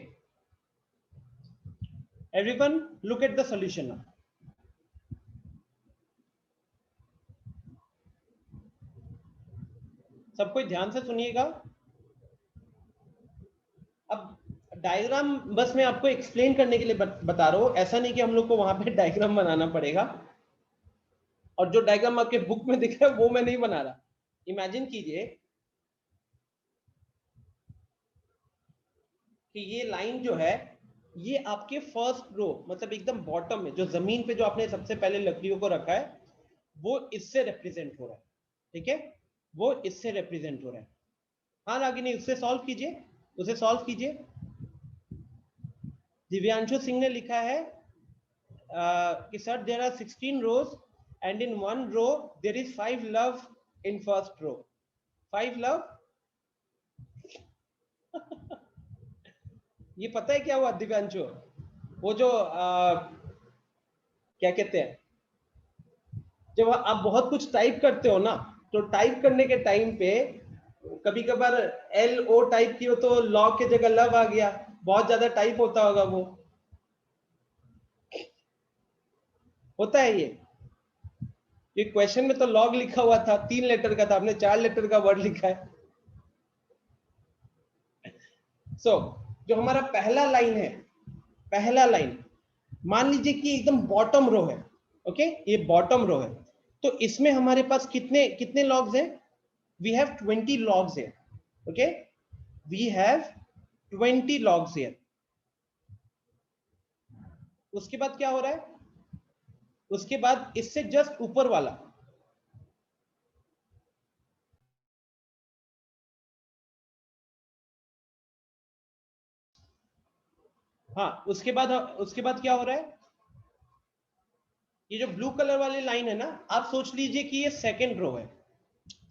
everyone look at the solution now. सब कोई ध्यान से सुनिएगा। अब डायग्राम बस मैं आपको एक्सप्लेन करने के लिए बता रहा हूँ, ऐसा नहीं कि हम लोग को वहां पे डायग्राम बनाना पड़ेगा। और जो डायग्राम आपके बुक में दिख रहा है वो मैं नहीं बना रहा। इमेजिन कीजिए कि ये लाइन जो है ये आपके फर्स्ट रो, मतलब एकदम बॉटम में जो जमीन पे जो आपने सबसे पहले लकड़ियों को रखा है वो इससे रिप्रेजेंट हो रहा है। ठीक है, वो इससे रिप्रेजेंट हो रहा है। हाँ रागिनी, उससे सॉल्व कीजिए, उसे सॉल्व कीजिए। दिव्यांशु सिंह ने लिखा है कि sir there are 16 rows and in one row there is 5 love in first row. 5 love. ये पता है क्या हुआ दिव्यांशु? वो जो क्या कहते हैं, जब आप बहुत कुछ टाइप करते हो ना, तो टाइप करने के टाइम पे कभी कभार LO टाइप की हो तो लॉग की जगह लव आ गया, बहुत ज्यादा टाइप होता होगा वो, होता है ये क्वेश्चन में तो लॉग लिखा हुआ था 3 लेटर का था, आपने 4 लेटर का वर्ड लिखा है। सो जो हमारा पहला लाइन है, पहला लाइन मान लीजिए कि एकदम बॉटम रो है। ओके, ये बॉटम रो है, तो इसमें हमारे पास कितने कितने लॉग्स हैं? वी हैव 20 लॉग्स है। Okay, we have 20 logs here. उसके बाद क्या हो रहा है, उसके बाद इससे जस्ट ऊपर वाला, हाँ उसके बाद क्या हो रहा है, ये जो ब्लू कलर वाली लाइन है ना, आप सोच लीजिए कि ये सेकंड रो है,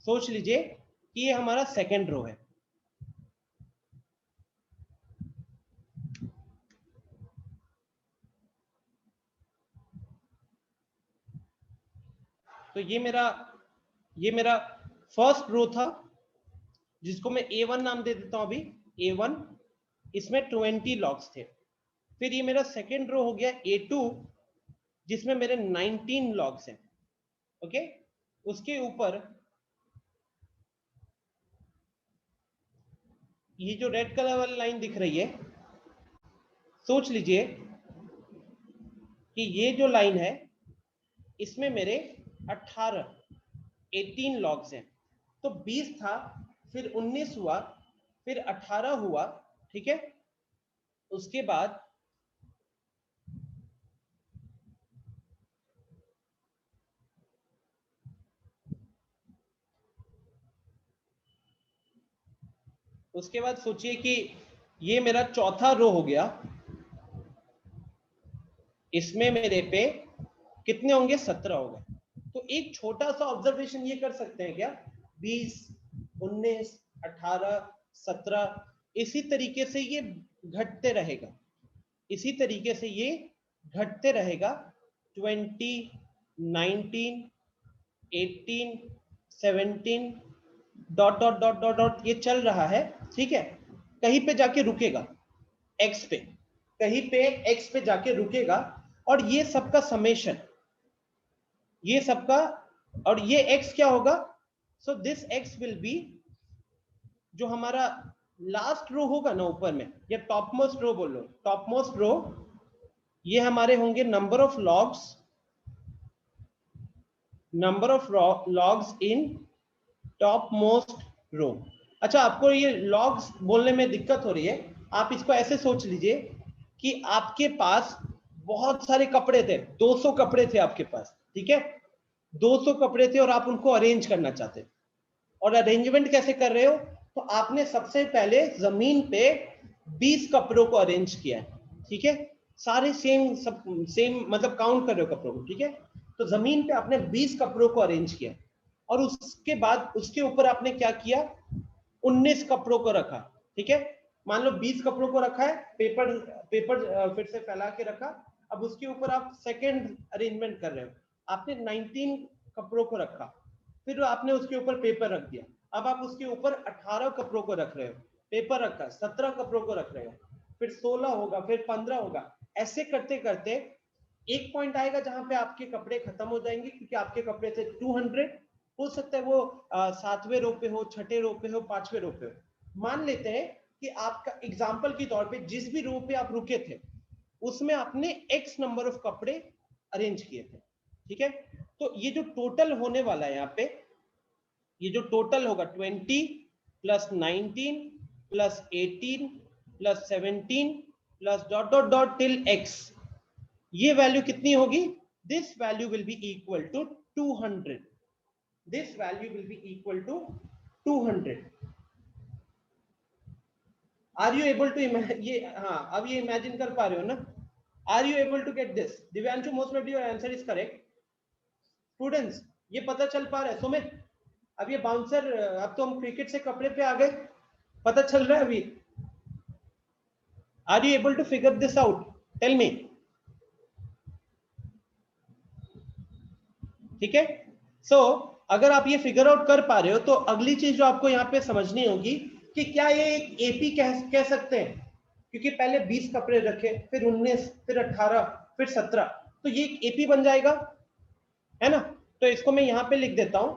सोच लीजिए कि ये हमारा सेकंड रो है। तो ये मेरा फर्स्ट रो था, जिसको मैं A1 नाम दे देता हूं अभी, A1, इसमें 20 लॉग्स थे। फिर ये मेरा सेकेंड रो हो गया A2, जिसमें मेरे 19 लॉग्स हैं। ओके, उसके ऊपर ये जो रेड कलर वाली लाइन दिख रही है, सोच लीजिए कि ये जो लाइन है इसमें मेरे 18 लॉग्स हैं। तो 20 था, फिर 19 हुआ, फिर 18 हुआ, ठीक है। उसके बाद सोचिए कि ये मेरा चौथा रो हो गया, इसमें मेरे पे कितने होंगे, 17 हो गए। तो एक छोटा सा ऑब्जर्वेशन ये कर सकते हैं क्या, 20, 19, 18, 17, इसी तरीके से ये घटते रहेगा, इसी तरीके से ये घटते रहेगा। 20, 19, 18, 17, dot dot dot dot dot, ये चल रहा है, ठीक है। कहीं पे जाके रुकेगा, एक्स पे, कहीं पे एक्स पे जाके रुकेगा, और ये सबका समेशन, ये सबका, और ये एक्स क्या होगा, so this x will be, जो हमारा लास्ट रो होगा ना ऊपर में, या टॉप मोस्ट रो बोलो, टॉप मोस्ट रो, ये हमारे होंगे number of logs in top most row. अच्छा, आपको ये लॉग्स बोलने में दिक्कत हो रही है, आप इसको ऐसे सोच लीजिए कि आपके पास बहुत सारे कपड़े थे, 200 कपड़े थे आपके पास, ठीक है। 200 कपड़े थे और आप उनको अरेंज करना चाहते, और अरेंजमेंट कैसे कर रहे हो, तो आपने सबसे पहले जमीन पे 20 कपड़ों को अरेंज किया है, ठीक है। सारे सेम मतलब काउंट कर रहे हो कपड़ों को, ठीक है। तो जमीन पे आपने 20 कपड़ों को अरेंज किया, और उसके बाद उसके ऊपर आपने क्या किया, 19 कपड़ों को रखा, ठीक है। मान लो 20 कपड़ों को रखा है, पेपर फिर से फैला के रखा। अब उसके ऊपर आप सेकेंड अरेंजमेंट कर रहे हो, आपने 19 कपड़ों को रखा, फिर आपने उसके ऊपर पेपर रख दिया। अब आप उसके ऊपर 18 कपड़ों को रख रहे हो, पेपर रखा, 17 कपड़ों को रख रहे हो, फिर 16 होगा, फिर 15 होगा। ऐसे करते करते एक पॉइंट आएगा जहां पे आपके कपड़े खत्म हो जाएंगे, क्योंकि आपके कपड़े थे 200। हो सकता है वो 7वें रो पे हो, छठे रो पे हो, 5वें रो पे हो। मान लेते हैं कि आपका एग्जाम्पल के तौर पे जिस भी रो पे आप रुके थे, उसमें आपने एक्स नंबर ऑफ कपड़े अरेंज किए थे, ठीक है। तो ये जो टोटल होने वाला है यहाँ पे, ये जो टोटल होगा 20 plus 19 plus 18 plus 17 plus dot dot dot till x, ये वैल्यू कितनी होगी, this value will be equal to 200, this value will be equal to 200। Are you able to ये, हाँ अब ये इमेजिन कर पा रहे हो ना, are you able to get this, Divyanshu, most of your answer is correct. Students, ये पता चल पा रहा है, सुमित, अब ये बाउंसर, अब तो हम क्रिकेट से कपड़े पे आ गए, पता चल रहा है अभी, are you able to figure this out, tell me, ठीक है। सो अगर आप ये फिगर आउट कर पा रहे हो, तो अगली चीज जो आपको यहाँ पे समझनी होगी कि क्या ये एक एपी कह सकते हैं, क्योंकि पहले 20 कपड़े रखे, फिर 19, फिर 18, फिर 17, तो ये एक एपी बन जाएगा, है ना। तो इसको मैं यहाँ पे लिख देता हूं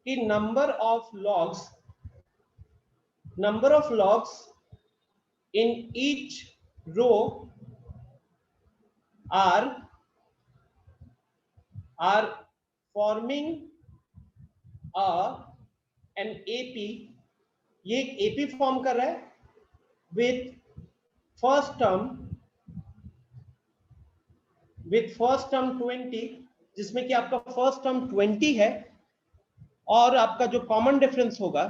कि number of logs in each row are forming an AP, ये एक AP फॉर्म कर रहा है, with first term 20, जिसमें कि आपका फर्स्ट टर्म 20 है, और आपका जो कॉमन डिफरेंस होगा,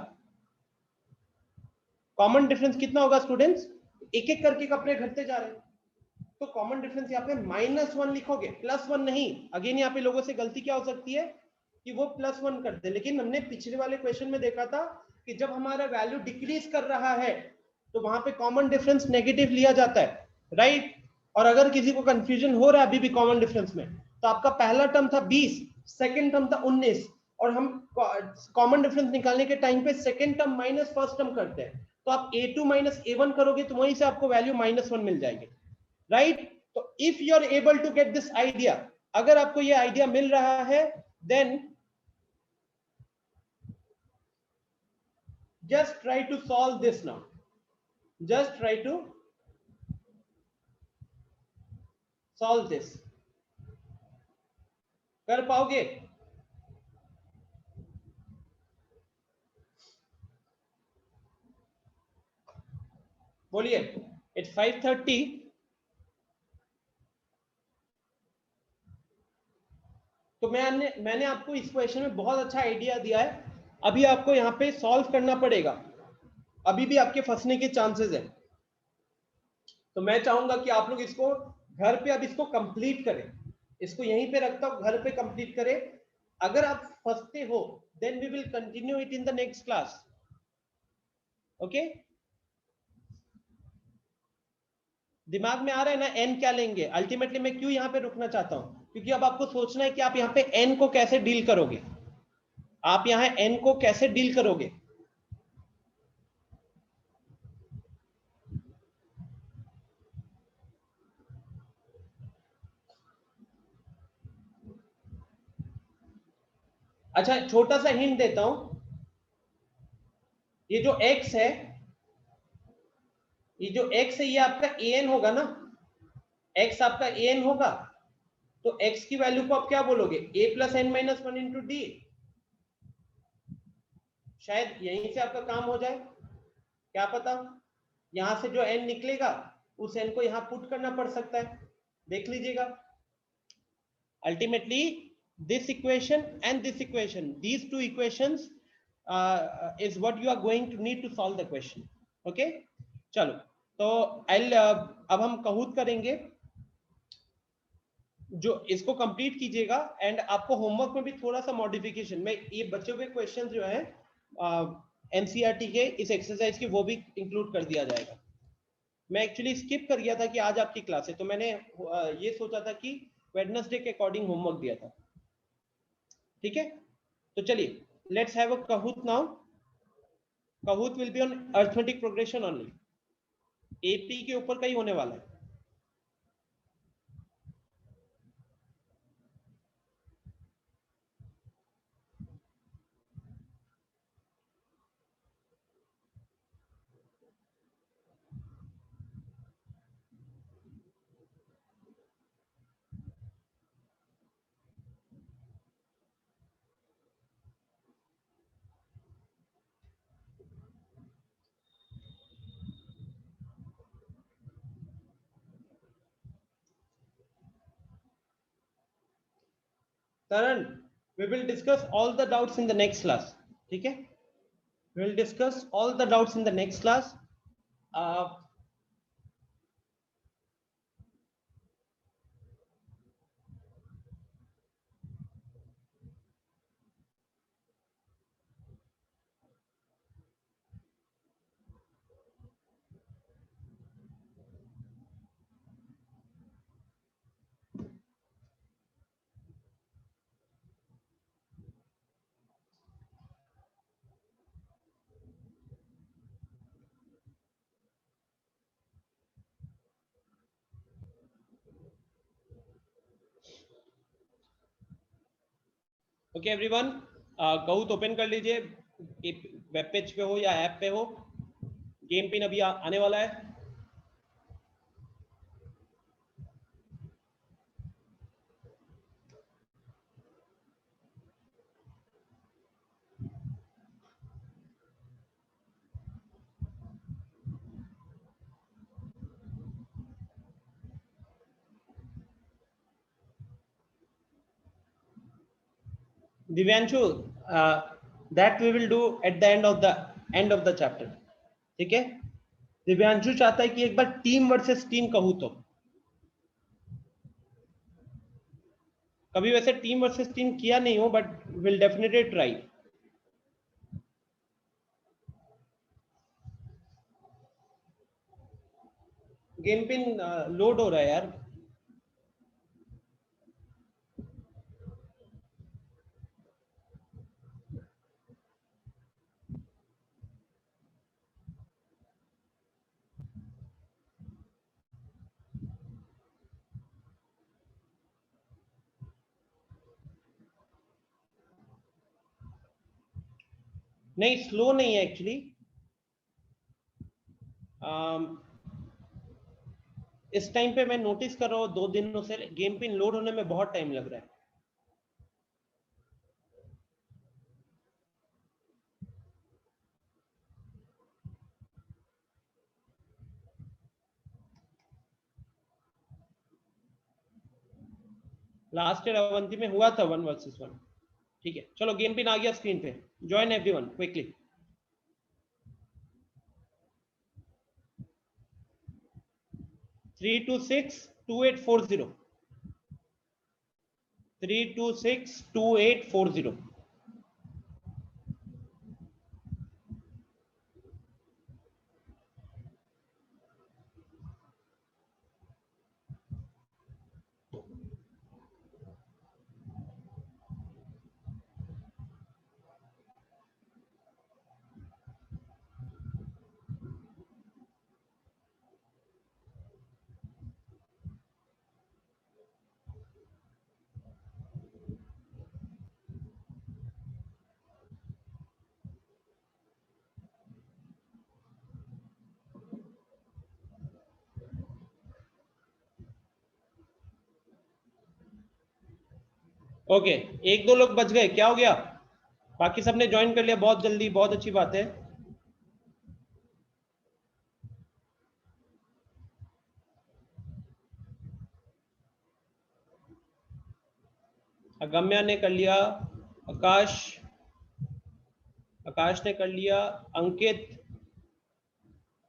कॉमन डिफरेंस कितना होगा स्टूडेंट्स? एक एक करके अपने घटते जा रहे हैं, तो कॉमन डिफरेंस यहाँ पे -1 लिखोगे, +1 नहीं। अगेन यहाँ पे लोगों से गलती क्या हो सकती है कि वो +1 करते, लेकिन हमने पिछले वाले क्वेश्चन में देखा था कि जब हमारा वैल्यू डिक्रीज कर रहा है तो वहां पे कॉमन डिफरेंस नेगेटिव लिया जाता है, राइट। और अगर किसी को कंफ्यूजन हो रहा है अभी भी कॉमन डिफरेंस में, तो आपका पहला टर्म था 20, सेकेंड टर्म था 19, और हम कॉमन डिफरेंस निकालने के टाइम पे second term minus first term करते हैं, तो आप a2 माइनस a1 करोगे तो वहीं से आपको वैल्यू -1 मिल जाएगी, राइट। तो if you are able to get this idea, अगर आपको ये आइडिया मिल रहा है, then just try to solve this now, just try to solve this, कर पाओगे? बोलिए। इट्स 5:30। तो मैंने आपको इस क्वेश्चन में बहुत अच्छा आइडिया दिया है, अभी आपको यहाँ पे सॉल्व करना पड़ेगा, अभी भी आपके फंसने के चांसेस है। तो मैं चाहूंगा कि आप लोग इसको घर पे अब इसको कंप्लीट करें, इसको यहीं पे रखता हूं, घर पे कंप्लीट करें। अगर आप फंसते हो then we will continue it in the next class, okay. दिमाग में आ रहा है ना एन क्या लेंगे? अल्टीमेटली मैं क्यों यहाँ पे रुकना चाहता हूँ, क्योंकि अब आपको सोचना है कि आप यहाँ पे एन को कैसे डील करोगे, आप यहाँ एन को कैसे डील करोगे। अच्छा, छोटा सा हिंट देता हूं, ये जो x है, ये जो x है ये आपका an होगा ना, x आपका an होगा, तो x की वैल्यू को आप क्या बोलोगे? a plus n minus 1 into d. शायद यहीं से आपका काम हो जाए, क्या पता। यहां से जो n निकलेगा उस n को यहां पुट करना पड़ सकता है, देख लीजिएगा। Ultimately this equation and this equation, these two equations is what you are going to need to solve the question, okay। चलो, तो अब हम कहूत करेंगे, जो इसको कंप्लीट कीजिएगा, एंड आपको होमवर्क में भी थोड़ा सा मॉडिफिकेशन में ये बचे हुए क्वेश्चंस जो है एनसीईआरटी के इस एक्सरसाइज के वो भी इंक्लूड कर दिया जाएगा। मैं एक्चुअली स्किप कर गया था कि आज आपकी क्लास है, तो मैंने ये सोचा था कि वेडनेसडे के अकॉर्डिंग होमवर्क दिया था, ठीक है। तो चलिए, let's have a कहूत now. कहूत will be on arithmetic progression only, AP के ऊपर का ही होने वाला है। Taran, we will discuss all the doubts in the next class, ठीक है। We will discuss all the doubts in the next class. uh, okay everyone, कहूत open कर लीजिए, वेब पेज पे हो या ऐप पे हो। गेम पिन अभी आने वाला है। Divyanshu, that we will do at the end of the chapter, ठीक है? दिव्यांशु चाहता है कि एक बार टीम वर्सेस टीम कहूं तो, कभी वैसे टीम वर्सेस टीम किया नहीं हो, but will definitely try. Game pin load हो रहा है यार। नहीं, स्लो नहीं है एक्चुअली। इस टाइम पे मैं नोटिस कर रहा हूँ 2 दिनों से गेम पिन लोड होने में बहुत टाइम लग रहा है। लास्ट ईयर अवंती में हुआ था 1 वर्सेस 1। ठीक है, चलो गेम पिन आ गया स्क्रीन पे। Join everyone quickly. 3262840, 3262840। ओके, 1-2 लोग बच गए, क्या हो गया? बाकी सबने ज्वाइन कर लिया बहुत जल्दी, बहुत अच्छी बात है। अगम्या ने कर लिया, आकाश ने कर लिया, अंकित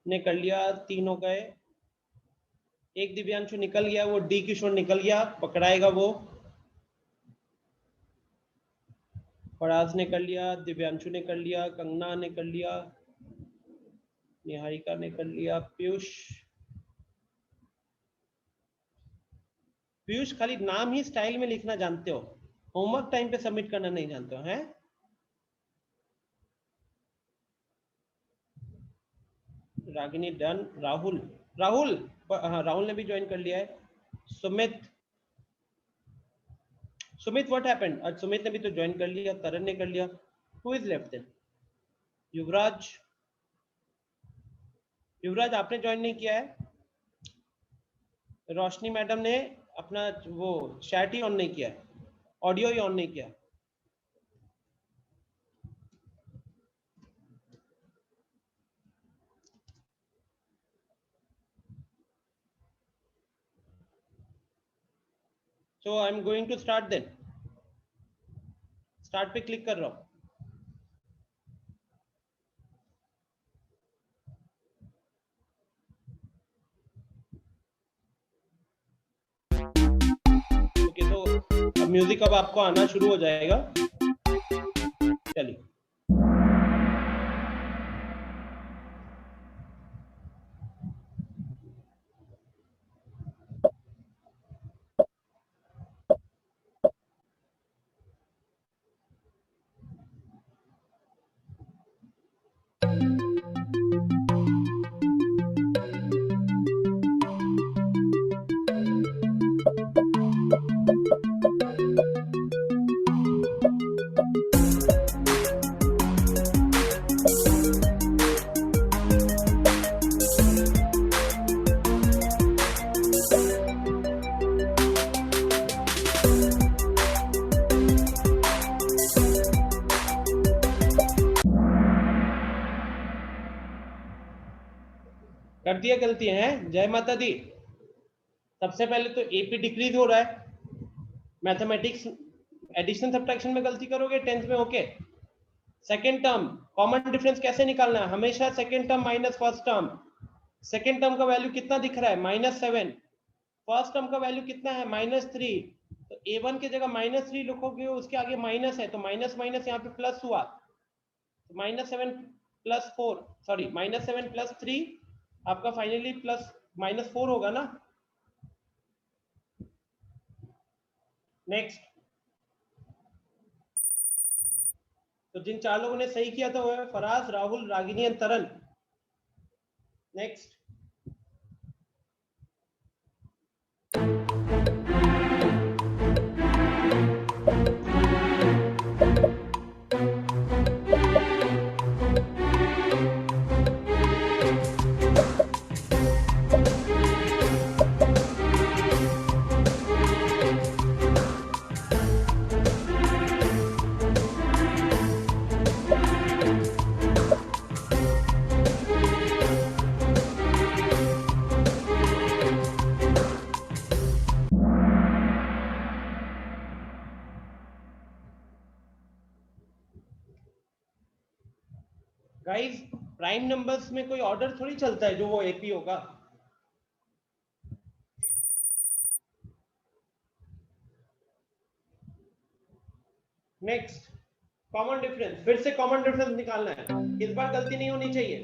ने कर लिया, 3 हो गए। एक दिव्यांशु निकल गया, वो डी किशोर निकल गया, पकड़ाएगा वो। फराज ने कर लिया, दिव्यांशु ने कर लिया, कंगना ने कर लिया, निहारिका ने कर लिया, पीयूष खाली नाम ही स्टाइल में लिखना जानते हो, होमवर्क टाइम पे सबमिट करना नहीं जानते हो, हैं? रागिनी डन। राहुल, हाँ राहुल ने भी ज्वाइन कर लिया है। Sumit what happened? आज सुमित ने भी तो ज्वाइन कर लिया, करण ने कर लिया। Who is left then? Yuvraj आपने ज्वाइन नहीं किया है। रोशनी मैडम ने अपना वो चैट ही ऑन नहीं किया है, ऑडियो ही ऑन नहीं किया। So I am going to start then. Start पे क्लिक कर रहा हूं। ओके, तो अब म्यूजिक अब आपको आना शुरू हो जाएगा। चलिए, कर दिया गलती है। जय माता दी। सबसे पहले तो एपी डिक्रीज हो रहा है, मैथमेटिक्स एडिशन सब्ट्रैक्शन में गलती करोगे 10th में, okay. Second term common difference कैसे निकालना है, हमेशा second term minus first term. Second term का वैल्यू कितना दिख रहा है, -7। फर्स्ट टर्म का वैल्यू कितना है, -3। तो a1 की जगह -3 लिखोगे, उसके आगे माइनस है तो माइनस माइनस यहाँ पे प्लस हुआ, तो -7 + 4, सॉरी -7 + 3 आपका फाइनली -4 होगा ना। नेक्स्ट, तो जिन 4 लोगों ने सही किया था वो है Faraz, Rahul, Ragini and Taran. Next, guys prime numbers में कोई ऑर्डर थोड़ी चलता है जो वो एपी होगा। नेक्स्ट, कॉमन डिफरेंस, फिर से कॉमन डिफरेंस निकालना है, इस बार गलती नहीं होनी चाहिए।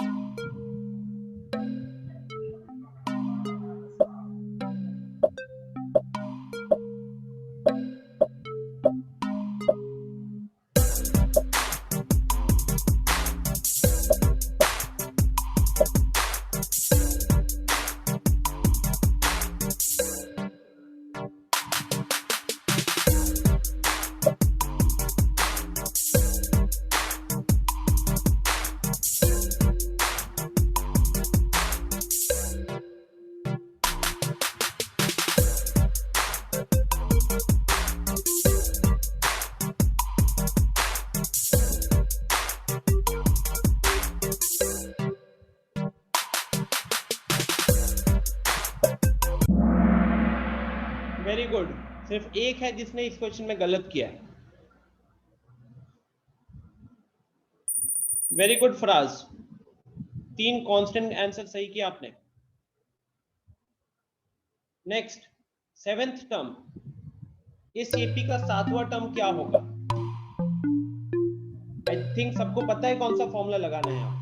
वेरी गुड, सिर्फ एक है जिसने इस क्वेश्चन में गलत किया है। Very good Faraz, 3 constant answer सही किया आपने। नेक्स्ट, 7th टर्म, इस एपी का 7वां टर्म क्या होगा? आई थिंक सबको पता है कौन सा फॉर्मूला लगाना है आपको।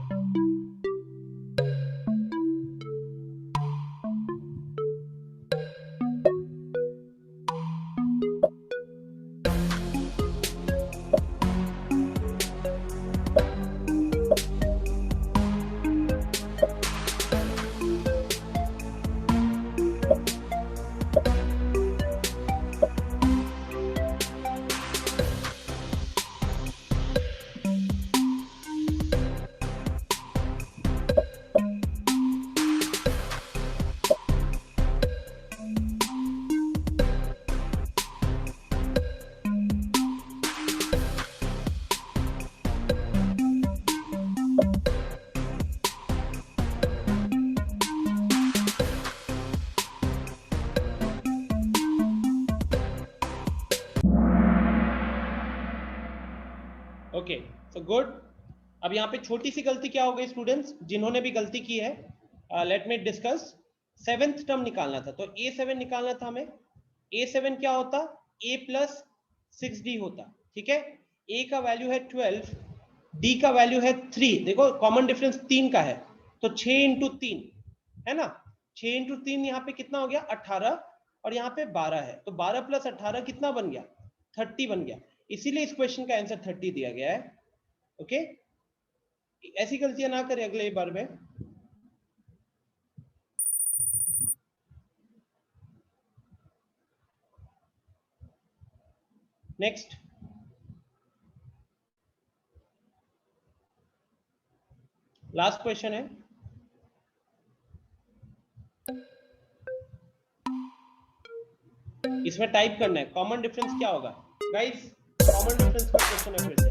Okay, so good. अब यहाँ पे छोटी सी गलती क्या हो गई स्टूडेंट्स, जिन्होंने भी गलती की है, let me discuss. 7th term निकालना था, तो A7 निकालना था हमें। A7 क्या होता, A + 6D होता, ठीक है। A का वैल्यू है 12, D का वैल्यू है 3। देखो कॉमन डिफरेंस 3 का है, तो 6 × 3 है ना। 6 × 3 यहाँ पे कितना हो गया, 18, और यहाँ पे 12 है, तो 12 + 18 कितना बन गया, 30 बन गया। इसीलिए इस क्वेश्चन का आंसर 30 दिया गया है। ओके, ऐसी गलतियां ना करें अगले बार में। नेक्स्ट, लास्ट क्वेश्चन है। इसमें टाइप करना है कॉमन डिफरेंस क्या होगा। गाइस कॉमन डिफरेंस का क्वेश्चन है फिर से।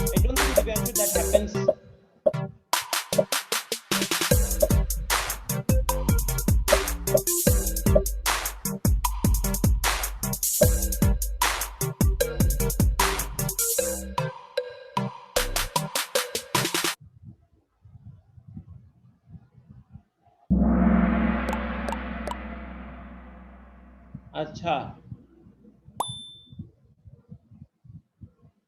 I don't think Divyanshu that happens. अच्छा,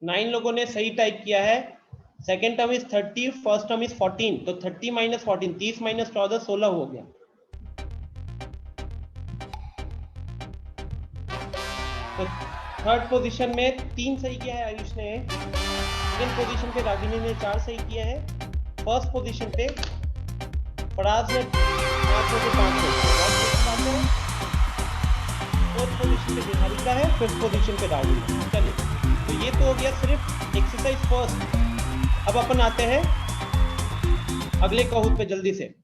9 लोगों ने सही टाइप किया है। Second term is 30, first term is 14, तो 30 माइनस 14, 30 माइनस 14, 16 हो गया। तो थर्ड पोजीशन में 3 सही किया है आयुष ने, सेकेंड पोजीशन पे रागिनी ने 4 सही किया है, फर्स्ट पोजीशन पे फराज ने 5 में से 5 सही किया है, फोर्थ पोजीशन पे निहारिका है, फिफ्थ पोजीशन पे रागिनी। चलिए, तो ये तो हो गया सिर्फ एक्सरसाइज फर्स्ट। अब अपन आते हैं अगले कहूत पे जल्दी से।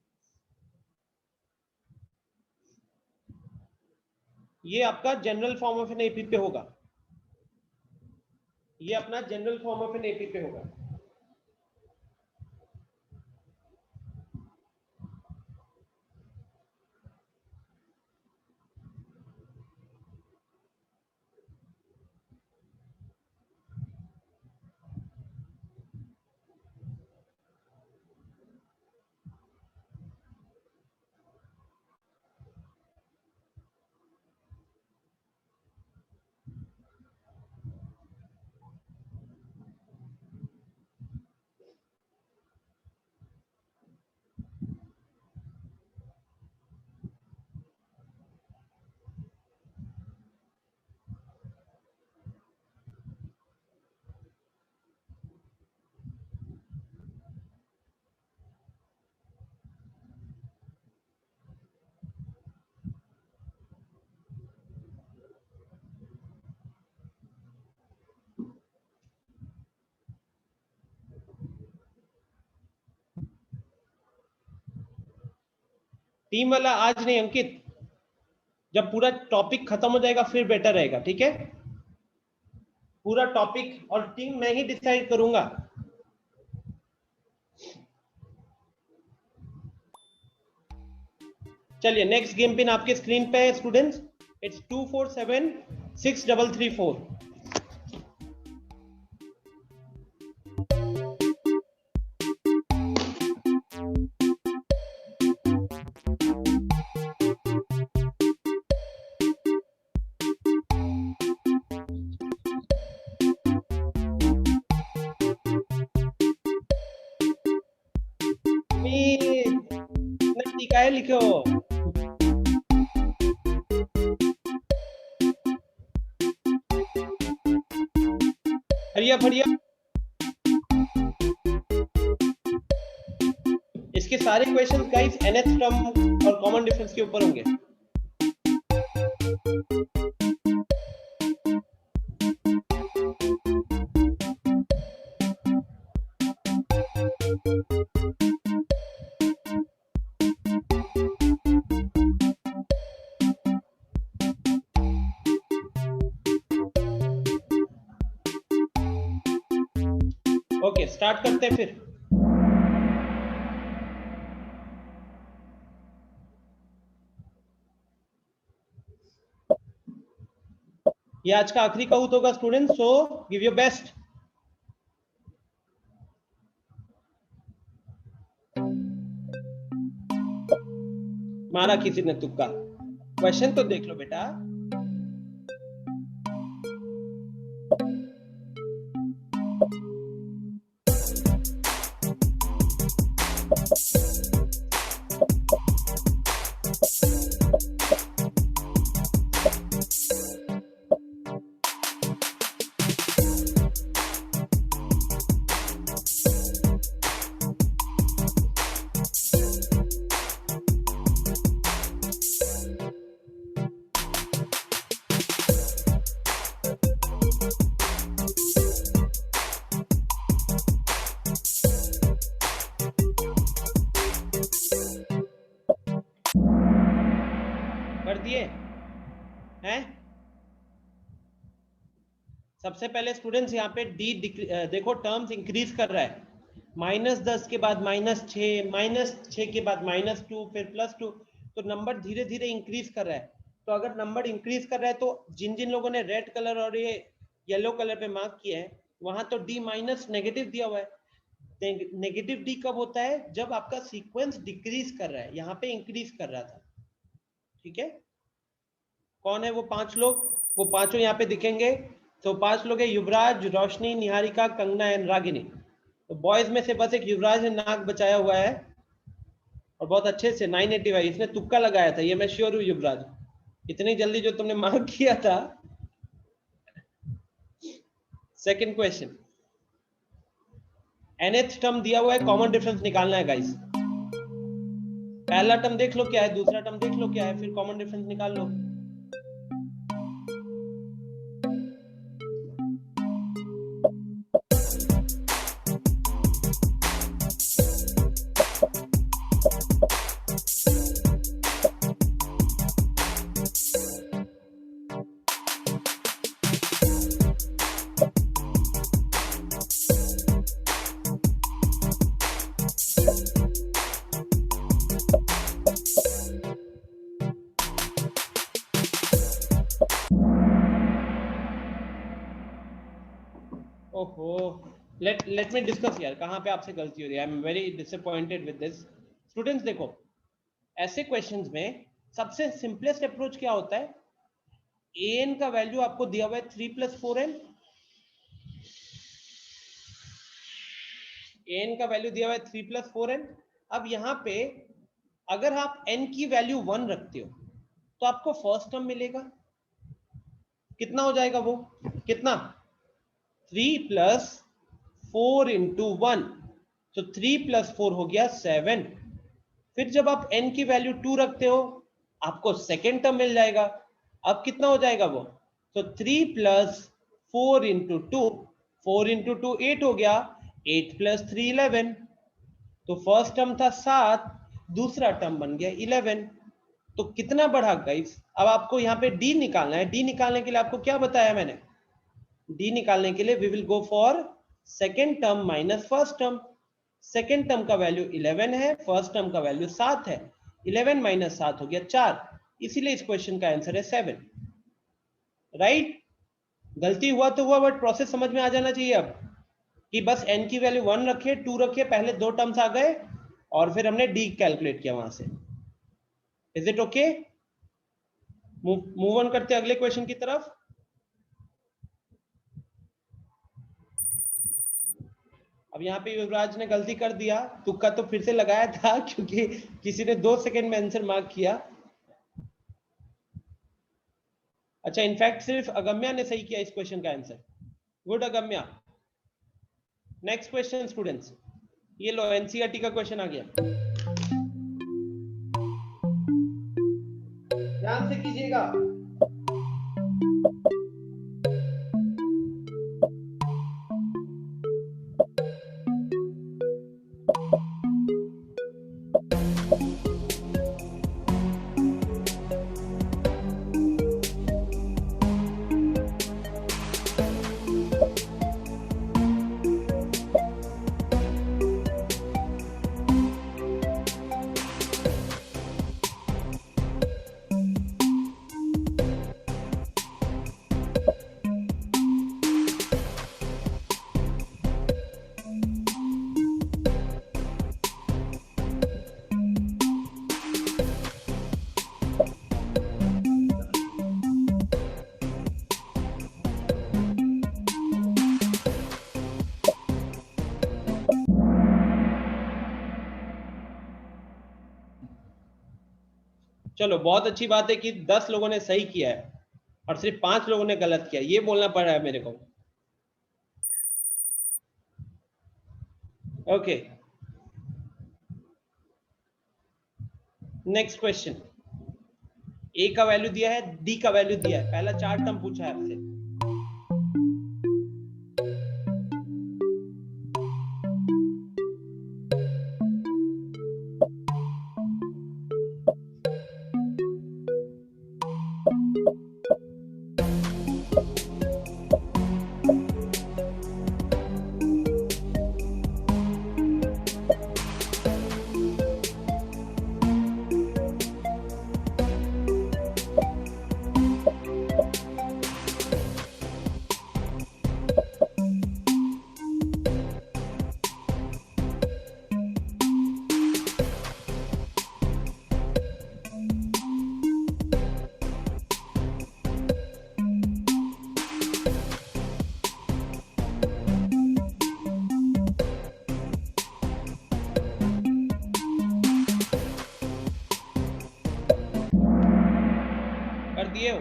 ये आपका general form of an AP पे होगा, ये अपना general form of an AP पे होगा। टीम वाला आज नहीं अंकित, जब पूरा टॉपिक खत्म हो जाएगा फिर बेटर रहेगा, ठीक है? पूरा टॉपिक और टीम मैं ही डिसाइड करूंगा। चलिए, नेक्स्ट गेम पिन आपके स्क्रीन पे है स्टूडेंट्स, इट्स 24763334। टीका है लिखो, हरिया फरिया। इसके सारे क्वेश्चन गाइस nth टर्म और कॉमन डिफरेंस के ऊपर होंगे। ओके, स्टार्ट करते हैं फिर। ये आज का आखिरी कहूत होगा student, so give your best. मारा किसी ने तुक्का, क्वेश्चन तो देख लो बेटा। कर दिए हैं? सबसे पहले स्टूडेंट्स यहाँ पे डी देखो, टर्म्स इंक्रीज कर रहा है, -10 के बाद -6, -6 के बाद -2, फिर +2, तो नंबर धीरे धीरे इंक्रीज कर रहा है। तो अगर नंबर इंक्रीज कर रहा है तो जिन जिन लोगों ने रेड कलर और ये येलो कलर पे मार्क किया है वहां तो D- नेगेटिव दिया हुआ है। नेगेटिव D कब होता है? जब आपका सीक्वेंस डिक्रीज कर रहा है, यहाँ पे इंक्रीज कर रहा था, ठीक है? कौन है वो 5 लोग? वो पांचों यहाँ पे दिखेंगे। तो 5 लोग है, युवराज, रोशनी, निहारिका, कंगना एंड रागिनी। तो बॉयज में से बस एक युवराज ने नाक बचाया हुआ है और बहुत अच्छे से 985 इसने तुक्का लगाया था, ये मैं श्योर हूँ युवराज, इतनी जल्दी जो तुमने मार्क किया था। सेकंड क्वेश्चन, nth टर्म दिया हुआ है, कॉमन डिफरेंस निकालना है गाइस। पहला टर्म देख लो क्या है, दूसरा टर्म देख लो क्या है, फिर कॉमन डिफरेंस निकाल लो। ओहो, लेट मी डिस्कस यार, कहाँ पे आपसे गलती हो रही है। I am very disappointed with this. Students देखो, ऐसे क्वेश्चंस में सबसे सिंपलेस्ट अप्रोच क्या होता है, an का वैल्यू आपको दिया हुआ है 3 + 4n, an का वैल्यू दिया हुआ है 3 + 4n। अब यहाँ पे अगर आप n की वैल्यू 1 रखते हो तो आपको फर्स्ट टर्म मिलेगा, कितना हो जाएगा वो, कितना, 3 + 4 × 1, तो 3 + 4 हो गया 7। फिर जब आप n की वैल्यू 2 रखते हो आपको सेकेंड टर्म मिल जाएगा। अब कितना हो जाएगा वो, तो 3 + 4 × 2, 4 × 2 8 हो गया, 8 + 3 11। तो फर्स्ट टर्म था 7, दूसरा टर्म बन गया 11। तो कितना बढ़ा गाइस, अब आपको यहाँ पे d निकालना है। d निकालने के लिए आपको क्या बताया मैंने, d निकालने के लिए we will go for second term minus first term. Second term का वैल्यू 11 है, फर्स्ट टर्म का वैल्यू 7 है, 11 - 7 हो गया 4, इसीलिए इस क्वेश्चन का आंसर है 7। राइट, गलती हुआ तो हुआ, बट प्रोसेस समझ में आ जाना चाहिए अब कि बस n की वैल्यू 1 रखे, 2 रखे, पहले 2 टर्म्स आ गए और फिर हमने d कैलकुलेट किया वहां से। Is it okay? Move on करते अगले क्वेश्चन की तरफ। अब यहाँ पे युवराज ने गलती कर दिया, तुक्का तो फिर से लगाया था क्योंकि किसी ने 2 सेकंड में आंसर मार्क किया। अच्छा, इनफैक्ट सिर्फ अगम्या ने सही किया इस क्वेश्चन का answer. Good Agamya. Next question students, ये लो एनसीईआरटी का क्वेश्चन आ गया, ध्यान से कीजिएगा। चलो, बहुत अच्छी बात है कि 10 लोगों ने सही किया है और सिर्फ 5 लोगों ने गलत किया, ये बोलना पड़ रहा है मेरे को। ओके, नेक्स्ट क्वेश्चन, ए का वैल्यू दिया है, डी का वैल्यू दिया है, पहला 4 टर्म पूछा है आपसे। दिए हो?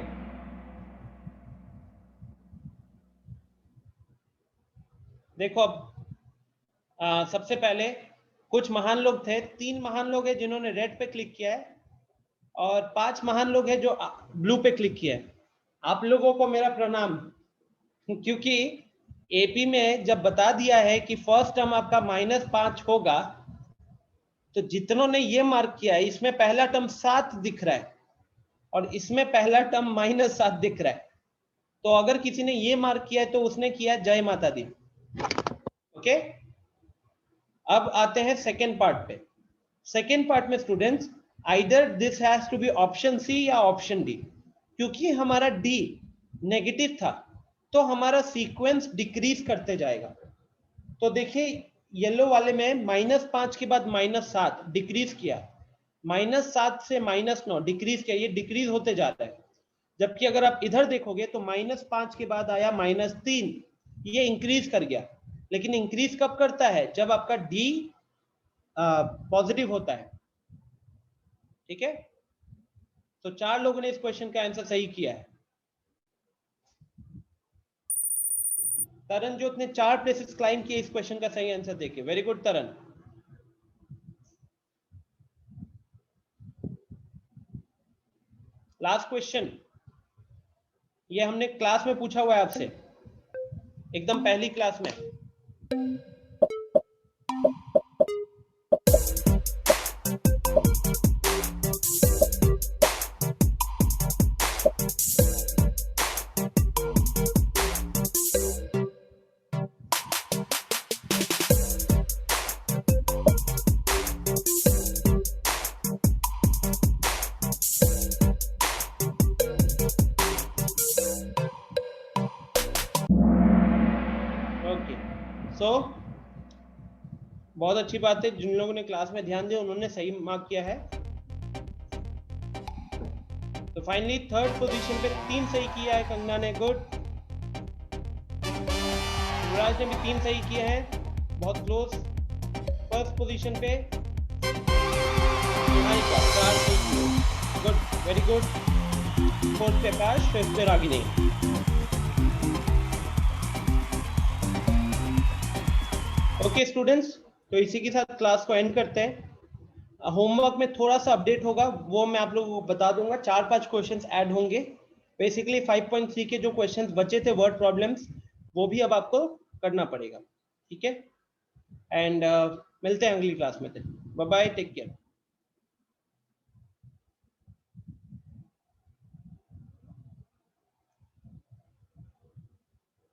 देखो अब सबसे पहले कुछ महान लोग थे, 3 महान लोग हैं जिन्होंने रेड पे क्लिक किया है और 5 महान लोग हैं जो ब्लू पे क्लिक किया है। आप लोगों को मेरा प्रणाम, क्योंकि एपी में जब बता दिया है कि फर्स्ट टर्म आपका -5 होगा, तो जितनों ने ये मार्क किया है इसमें पहला टर्म 7 दिख रहा है और इसमें पहला टर्म -7 दिख रहा है। तो अगर किसी ने ये मार्क किया है तो उसने किया जय माता दी। ओके, अब आते हैं सेकेंड पार्ट पे। सेकेंड पार्ट में students, either this has to be option C या ऑप्शन डी। क्योंकि हमारा डी नेगेटिव था तो हमारा सीक्वेंस डिक्रीज करते जाएगा। तो देखिए येलो वाले में -5 के बाद -7 डिक्रीज किया, -7 से -9 डिक्रीज किया, ये डिक्रीज होते जाता है। जबकि अगर आप इधर देखोगे तो -5 के बाद आया -3, ये इंक्रीज कर गया। लेकिन इंक्रीज कब करता है? जब आपका डी पॉजिटिव होता है। ठीक है, तो 4 लोगों ने इस क्वेश्चन का आंसर सही किया है। तरनजोत ने 4 प्लेसेस क्लाइम किए इस क्वेश्चन का सही आंसर देके। वेरी गुड तरन। लास्ट क्वेश्चन, ये हमने क्लास में पूछा हुआ है आपसे, एकदम पहली क्लास में। सो बहुत अच्छी बात है, जिन लोगों ने क्लास में ध्यान दिया उन्होंने सही मार्क किया है। तो फाइनली थर्ड पोजीशन पे 3 सही किया है कंगना ने, गुड। युवराज ने भी 3 सही किए हैं, बहुत क्लोज। फर्स्ट पोजीशन पे गुड, वेरी गुड। फोर्थ पे आकाश, फिफ्थ पे रागिनी। ओके स्टूडेंट्स, तो इसी के साथ क्लास को एंड करते हैं। होमवर्क में थोड़ा सा अपडेट होगा, वो मैं आप लोगों को बता दूंगा। 4-5 क्वेश्चंस ऐड होंगे। बेसिकली 5.3 के जो क्वेश्चंस बचे थे वर्ड प्रॉब्लम्स, वो भी अब आपको करना पड़ेगा। ठीक है, एंड मिलते हैं अगली क्लास में। Bye bye, take care.